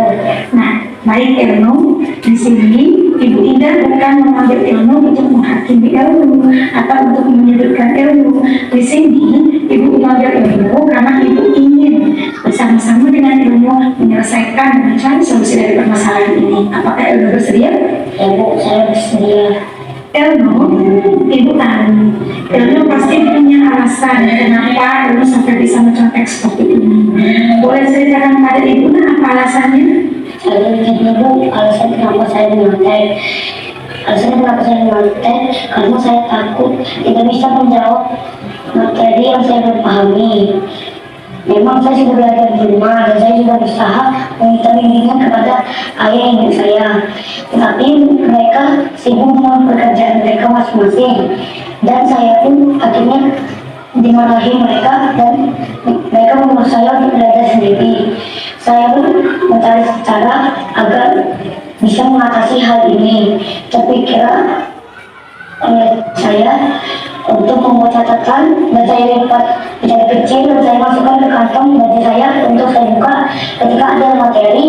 Nah, baik Elno, di sini Ibu Indah bukan memanggil Elno untuk menghakimi Elno atau untuk menyudutkan Elno. Di sini Ibu memanggil Elno karena Ibu ingin bersama-sama dengan Elno menyelesaikan dan mencari solusi dari permasalahan ini. Apakah Elno bersedia? Ya, Bu, saya bersedia. Elno, Ibu tahu, Elno pasti punya alasan kenapa Elno sampai bisa mencontek seperti ini. Boleh ceritakan pada Ibu apa alasannya? Saya begini, Bu, alasan kenapa saya menonton. Alasan kenapa saya menonton karena saya takut tidak bisa menjawab materi yang saya belum pahami. Memang saya sudah belajar di rumah dan saya juga berusaha meminta bimbingan kepada ayah ibu saya. Tetapi mereka sibuk dengan pekerjaan mereka masing-masing. Dan saya pun akhirnya dimarahi mereka dan mereka menyuruh saya untuk belajar sendiri. Saya pun mencari cara agar bisa mengatasi hal ini. Terpikirlah oleh saya untuk membuat catatan dan saya lipat menjadi kecil dan saya masukkan ke kantong baju saya untuk saya buka ketika ada materi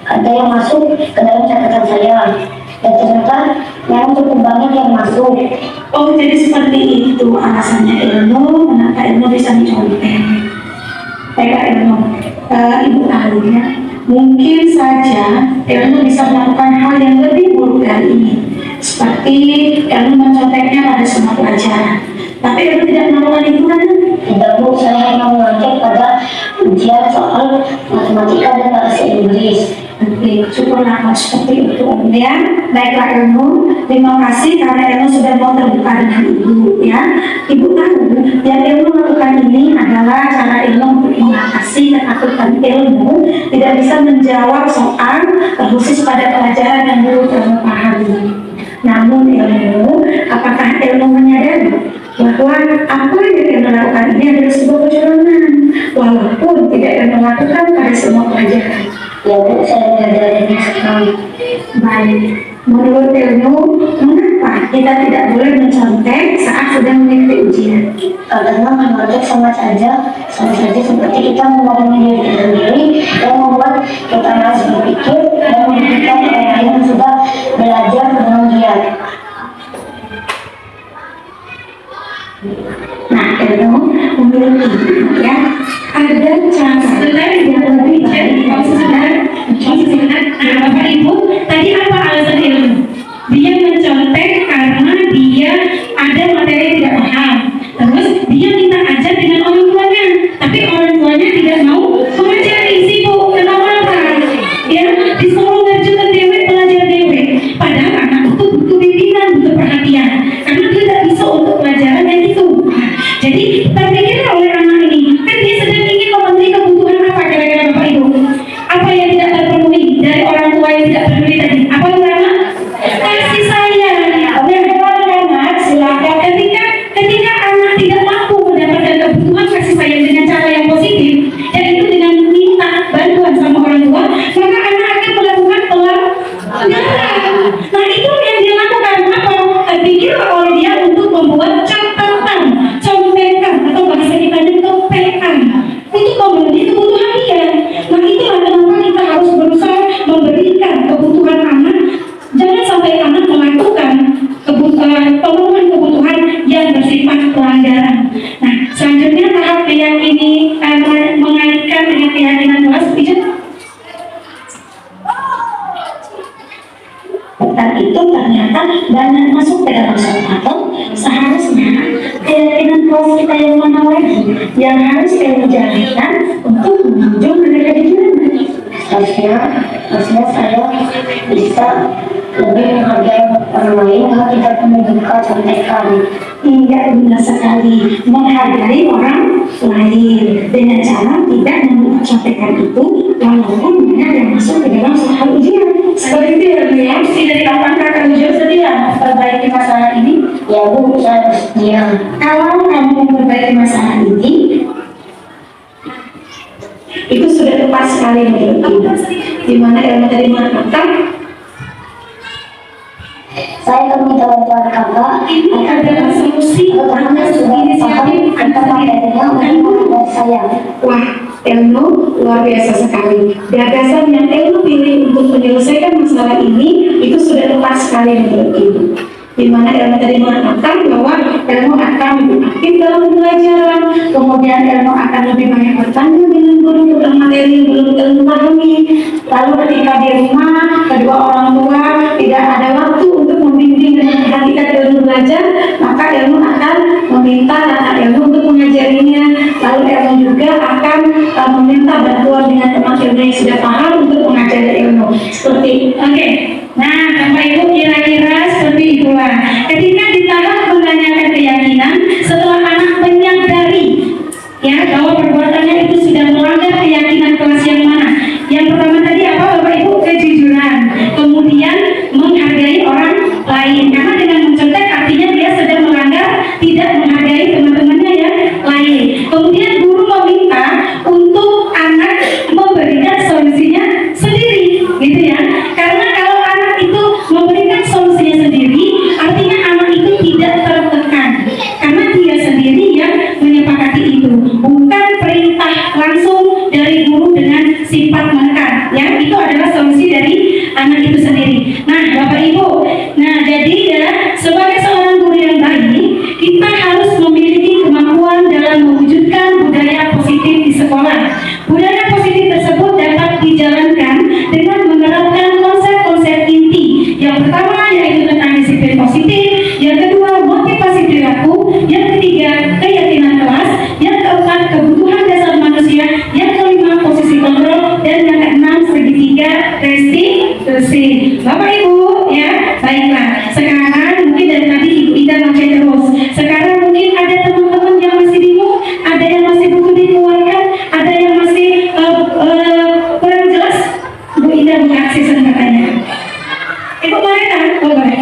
ada yang masuk ke dalam catatan saya dan ternyata memang cukup banyak yang masuk. Oh, jadi seperti itu alasannya Elno kenapa Elno bisa mencontek. Baiklah Elno, Ibu tahu ya, mungkin saja Elno bisa melakukan hal yang lebih buruk dari ini. Seperti Elno menconteknya pada semua pelajaran. Tapi Elno tidak melakukan itu kan? Tidak, Bu, saya hanya mencontek pada ujian soal matematika dan bahasa Inggris. Oke, syukurlah kalau seperti itu ya. Baiklah Elno, terima kasih karena Elno sudah mau terbuka dengan Ibu ya. Ibu tahu yang Elno lakukan ini adalah cara Elno untuk mengatasi ketakutan Elno tidak bisa menjawab soal khusus pada pelajaran yang belum Elno pahami. Namun Elno, apakah Elno menyadari bahwa apa yang Elno lakukan ini adalah sebuah kecurangan walaupun tidak Elno lakukan pada semua pelajaran? Ya, Bu, saya menyadarinya sekali. Baik, menurut Elno, mengapa kita tidak boleh mencontek saat sedang mengikuti ujian? Karena mencontek sama saja seperti kita memahami diri sendiri dan membuat kita harus berpikir dan memberikan orang lain yang sudah belajar dengan giat. Nah, Elno, menurut Ibu ya, ada cara yang lebih baik. Nah, Bapak Ibu, tadi apa alasan Elno? Dia mencontek karena dia ada materi yang tidak paham. Terus dia minta ajar dengan orang tuanya, tapi orang tuanya tidak mau mengajari. Sibuk, kenapa? Ya, bukan itu ternyata dana masuk ke dalam atau seharusnya keyakinan kelas kita yang mana lagi yang harus kita jalankan untuk menuju mereka di mana. Harusnya saya bisa lebih menghargai orang lain kalau kita membuka contekan. Tidak benar sekali menghargai orang lain dengan cara tidak membuka contekan itu walaupun mereka yang masuk ke dalam soal ujian. Seperti itu ya Bu ya. Dari kapan kakak ujian sedia memperbaiki masalah ini? Ya Bu, saya bersedia. Kalau kamu memperbaiki masalah ini, itu sudah tepat sekali menurut Ibu. Di mana ilmu tadi mengatakan saya akan minta bantuan kakak akan dalam solusi karena sudah paham tentang materinya untuk saya. Wah, ilmu luar biasa sekali. Gagasan yang ilmu pilih untuk menyelesaikan masalah ini itu sudah tepat sekali menurut Ibu. Di mana ilmu tadi mengatakan bahwa ilmu akan lebih aktif dalam pembelajaran, kemudian ilmu akan lebih banyak bertanya dengan guru tentang materi yang belum ilmu pahami. Lalu ketika di rumah kedua orang tua tidak ada waktu untuk membimbing dan memperhatikan ilmu belajar, maka ilmu akan meminta anak ilmu untuk mengajarinya. Lalu ilmu juga akan meminta bantuan dengan teman ilmu yang sudah paham untuk mengajari ilmu. Seperti Oke. Nah, Bapak Ibu kira-kira seperti itulah. Ketika di tahap menanyakan keyakinan, setelah anak menyadari ya bahwa perbuatannya itu sudah melanggar keyakinan kelas yang mana. Yang pertama tadi apa Bapak Ibu? Kejujuran. Kemudian menghargai orang lain. Karena dengan mencontek artinya dia sedang melanggar, tidak menghargai teman-temannya yang lain. Kemudian guru meminta untuk anak memberikan solusinya sendiri, gitu ya. Karena kalau anak itu memberikan solusinya sendiri, artinya anak itu tidak tertekan. Karena dia sendiri yang menyepakati itu, bukan perintah langsung dari guru dengan sifat menekan. Ya, itu adalah solusi dari anak itu sendiri. Nah, Bapak Ibu, nah jadi ya sebagai seorang guru yang baik, kita harus memiliki kemampuan dalam mewujudkan budaya positif di sekolah. Budaya positif tersebut dapat dijalankan dengan menerapkan konsep-konsep inti. Yang pertama yaitu tentang disiplin positif, yang kedua motivasi perilaku, yang ketiga keyakinan kelas, yang keempat kebutuhan dasar manusia, yang kelima posisi kontrol, dan yang keenam segitiga restitusi. Bapak Ibu ya, baiklah. Sekarang mungkin dari tadi Ibu Ida ngecek terus. Sekarang mungkin ada teman-teman yang masih bingung, ada yang masih butuh dikeluarkan, ada yang masih kurang jelas. Bu Ida buka akses katanya. Ibu boleh kan? Oh, boleh.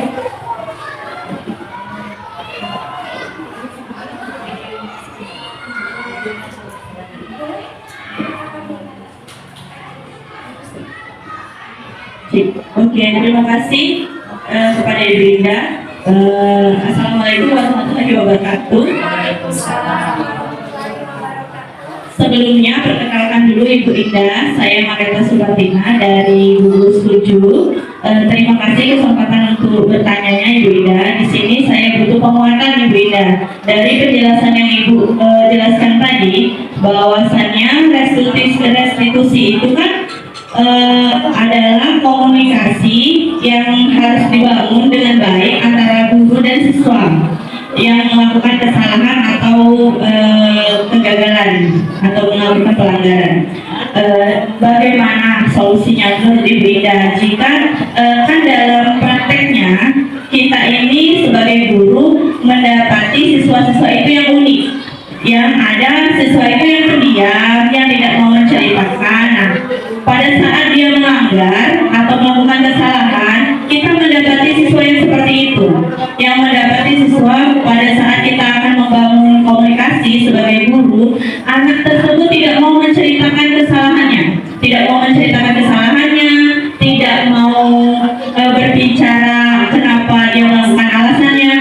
Oke, terima kasih kepada Ibu Indah. Assalamualaikum warahmatullahi wabarakatuh. Sebelumnya perkenalkan dulu Ibu Indah, saya Mareta Subatina dari gugus 7. Terima kasih kesempatan untuk bertanyanya Ibu Indah. Di sini saya butuh penguatan Ibu Indah. Dari penjelasan yang Ibu jelaskan tadi, bahwasannya restitusi itu kan adalah komunikasi yang harus dibangun dengan baik antara guru dan siswa yang melakukan kesalahan atau kegagalan atau melakukan pelanggaran. Bagaimana solusinya menurut Ibu Indah? Jika kan dalam prakteknya kita ini sebagai guru mendapati siswa-siswa itu yang unik, yang ada siswa itu yang pendiam, yang tidak mau menceritakan. Nah, pada saat dia melanggar atau melakukan kesalahan, kita mendapati siswa yang seperti itu, yang mendapati siswa pada saat kita akan membangun komunikasi sebagai guru, anak tersebut tidak mau menceritakan kesalahannya, tidak mau berbicara kenapa dia melakukan alasannya,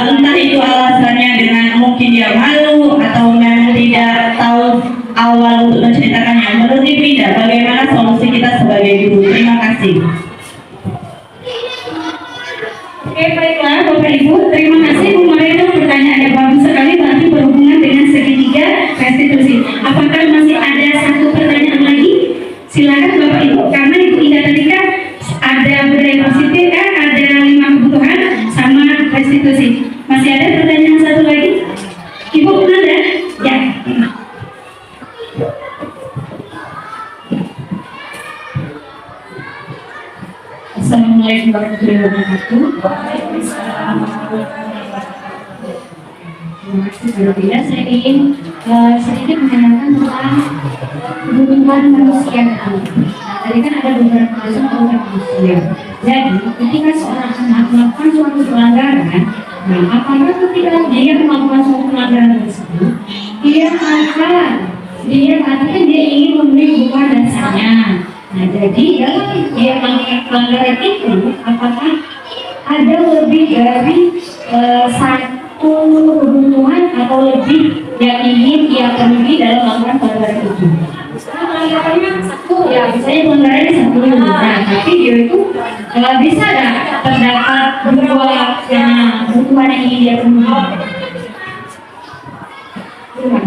entah itu alasannya dengan mungkin dia malu atau memang tidak tahu awal untuk menceritakannya. Menurut Ibu Indah, bagaimana solusi kita sebagai guru? Terima kasih. Oke, baiklah Bapak Ibu, terima kasih Bu Marena, pertanyaannya bagus sekali, berarti berhubungan dengan segitiga restitusi. Apakah masih ada satu pertanyaan lagi? Silakan Bapak Ibu, karena Ibu Indah tadi kan ada budaya positif, Assalamualaikum warahmatullahi wabarakatuh. Terima kasih Pak Bila. Saya ingin sedikit menanyakan tentang kebutuhan manusia. Nah, tadi kan ada beberapa alasan kebutuhan manusia. Jadi, ketika seorang anak melakukan suatu pelanggaran, nah, apakah ketika dia melakukan suatu pelanggaran tersebut, dia artinya dia ingin memenuhi kebutuhan dasarnya. Nah, jadi dalam dia melakukan pelanggaran itu, apakah ada lebih dari satu kebutuhan atau lebih yang ingin ia penuhi dalam melakukan pelanggaran itu? Misalnya pelanggarannya satu, ya misalnya pelanggarannya satu, nah tapi dia itu bisa nggak terdapat dua kebutuhan yang ingin dia penuhi? Terima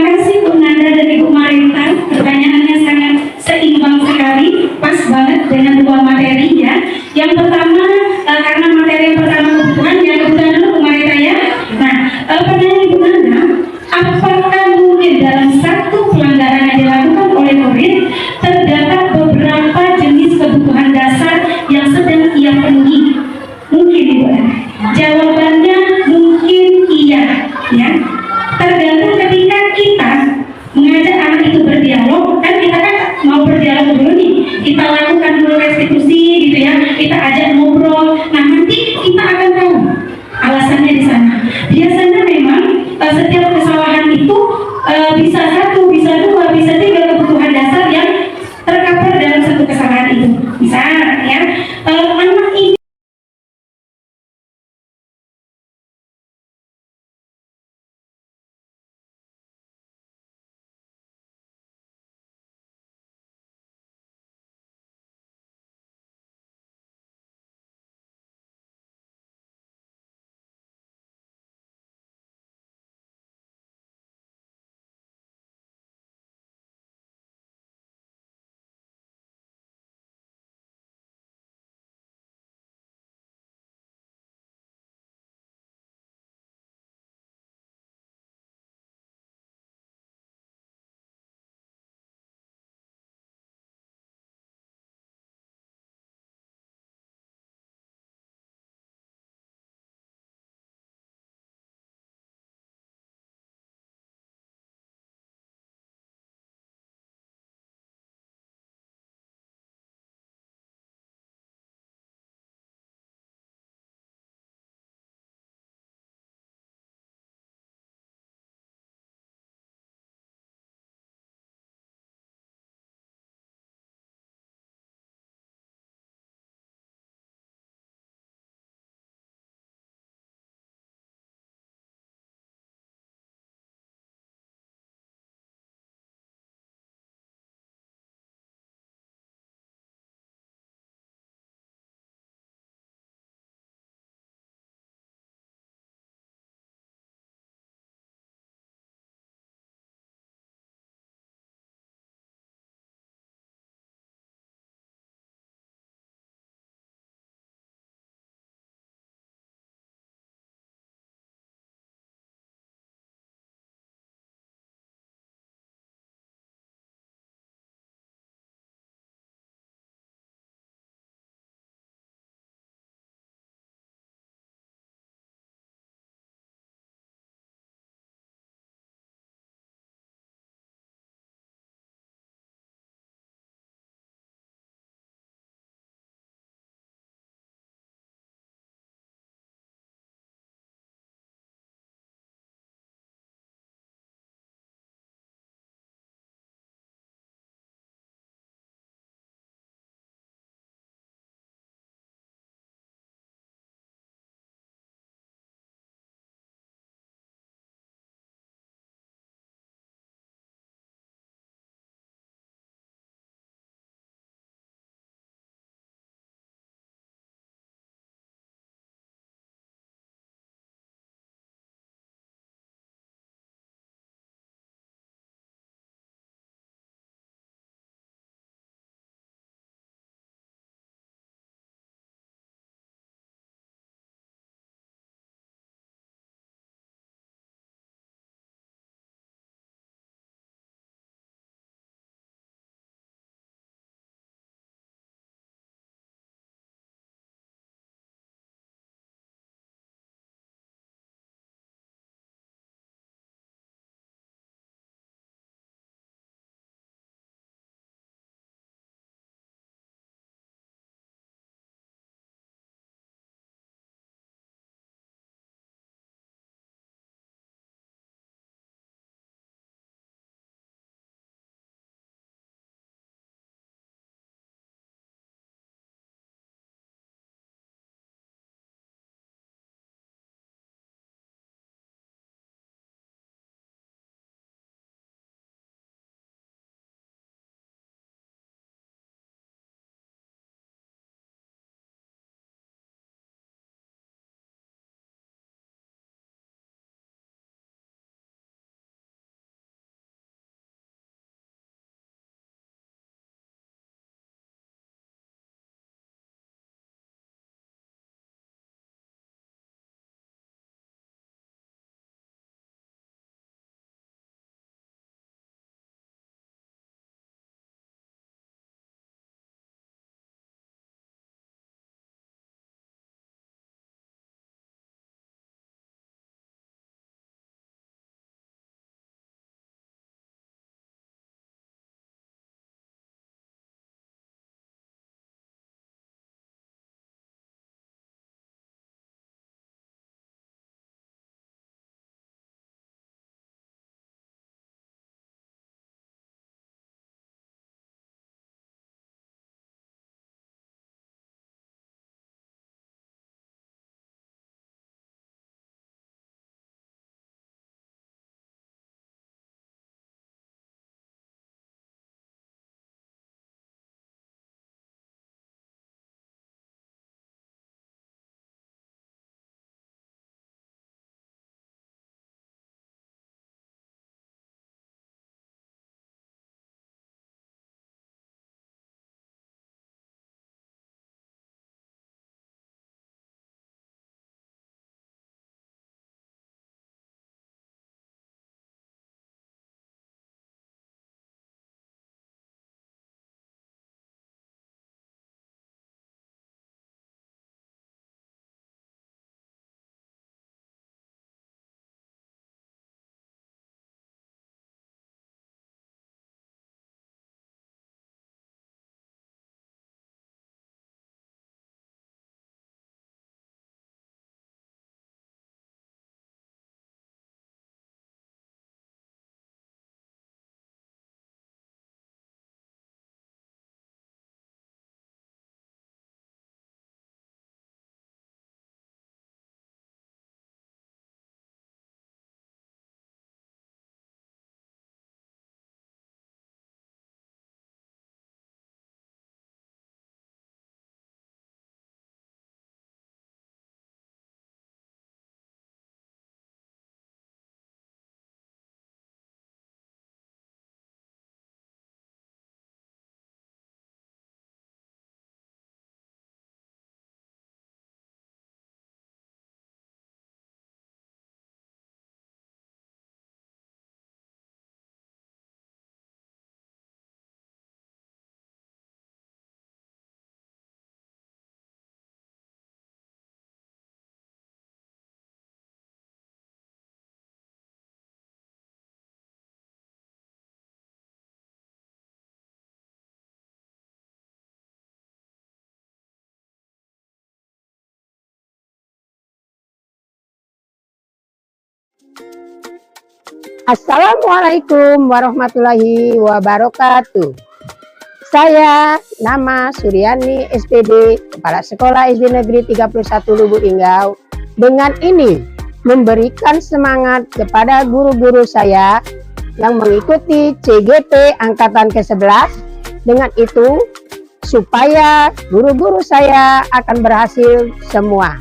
kasih Bu Nanda dan Ibu Marita. Pertanyaannya sangat seimbang sekali, pas banget dengan dua materi ya. Yang pertama karena materi yang pertama kebutuhan, yang kebutuhan dulu Bu Marita ya. Nah, pertanyaan Ibu Nanda, apakah mungkin dalam satu pelanggaran yang dilakukan oleh murid terdapat beberapa jenis kebutuhan dasar yang sedang ia penuhi? Mungkin Ibu Nanda. Jawabannya mungkin iya ya. Tergantung ketika kita mengajak anak itu berdialog, kan kita kan mau berdialog dulu nih, kita lakukan dulu restitusi gitu ya, kita ajak ngobrol, nah nanti kita akan tahu alasannya di sana. Biasanya memang setiap kesalahan itu bisa satu, bisa dua, bisa tiga kebutuhan dasar yang tercover dalam satu kesalahan itu. Misalnya ya, anak ini Assalamualaikum warahmatullahi wabarakatuh. Saya nama Suryani SPD, Kepala Sekolah SD Negeri 31 Lubuk Linggau. Dengan ini memberikan semangat kepada guru-guru saya yang mengikuti CGP Angkatan ke-11. Dengan itu supaya guru-guru saya akan berhasil semua.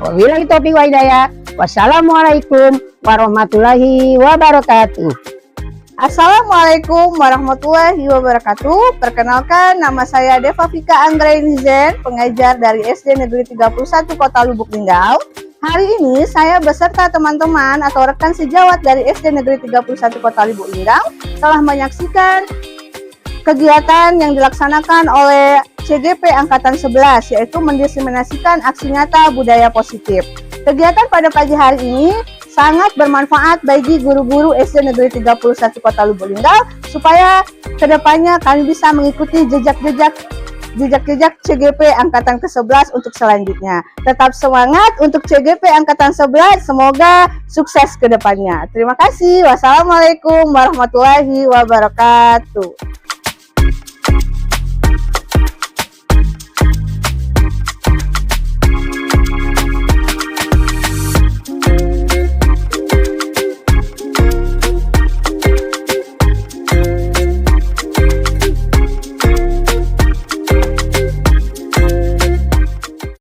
Wabillahi taufiq wal hidayah. Wassalamualaikum warahmatullahi wabarakatuh. Assalamualaikum warahmatullahi wabarakatuh. Perkenalkan, nama saya Deva Vika Anggrainizen, pengajar dari SD Negeri 31 Kota Lubuk Linggau. Hari ini saya beserta teman-teman atau rekan sejawat dari SD Negeri 31 Kota Lubuk Linggau telah menyaksikan kegiatan yang dilaksanakan oleh CGP Angkatan 11, yaitu mendiseminasikan aksi nyata budaya positif. Kegiatan pada pagi hari ini sangat bermanfaat bagi guru-guru SD Negeri 31 Kota Lubuk Linggau supaya kedepannya kami bisa mengikuti jejak-jejak CGP Angkatan ke-11 untuk selanjutnya. Tetap semangat untuk CGP Angkatan 11, semoga sukses kedepannya. Terima kasih. Wassalamualaikum warahmatullahi wabarakatuh.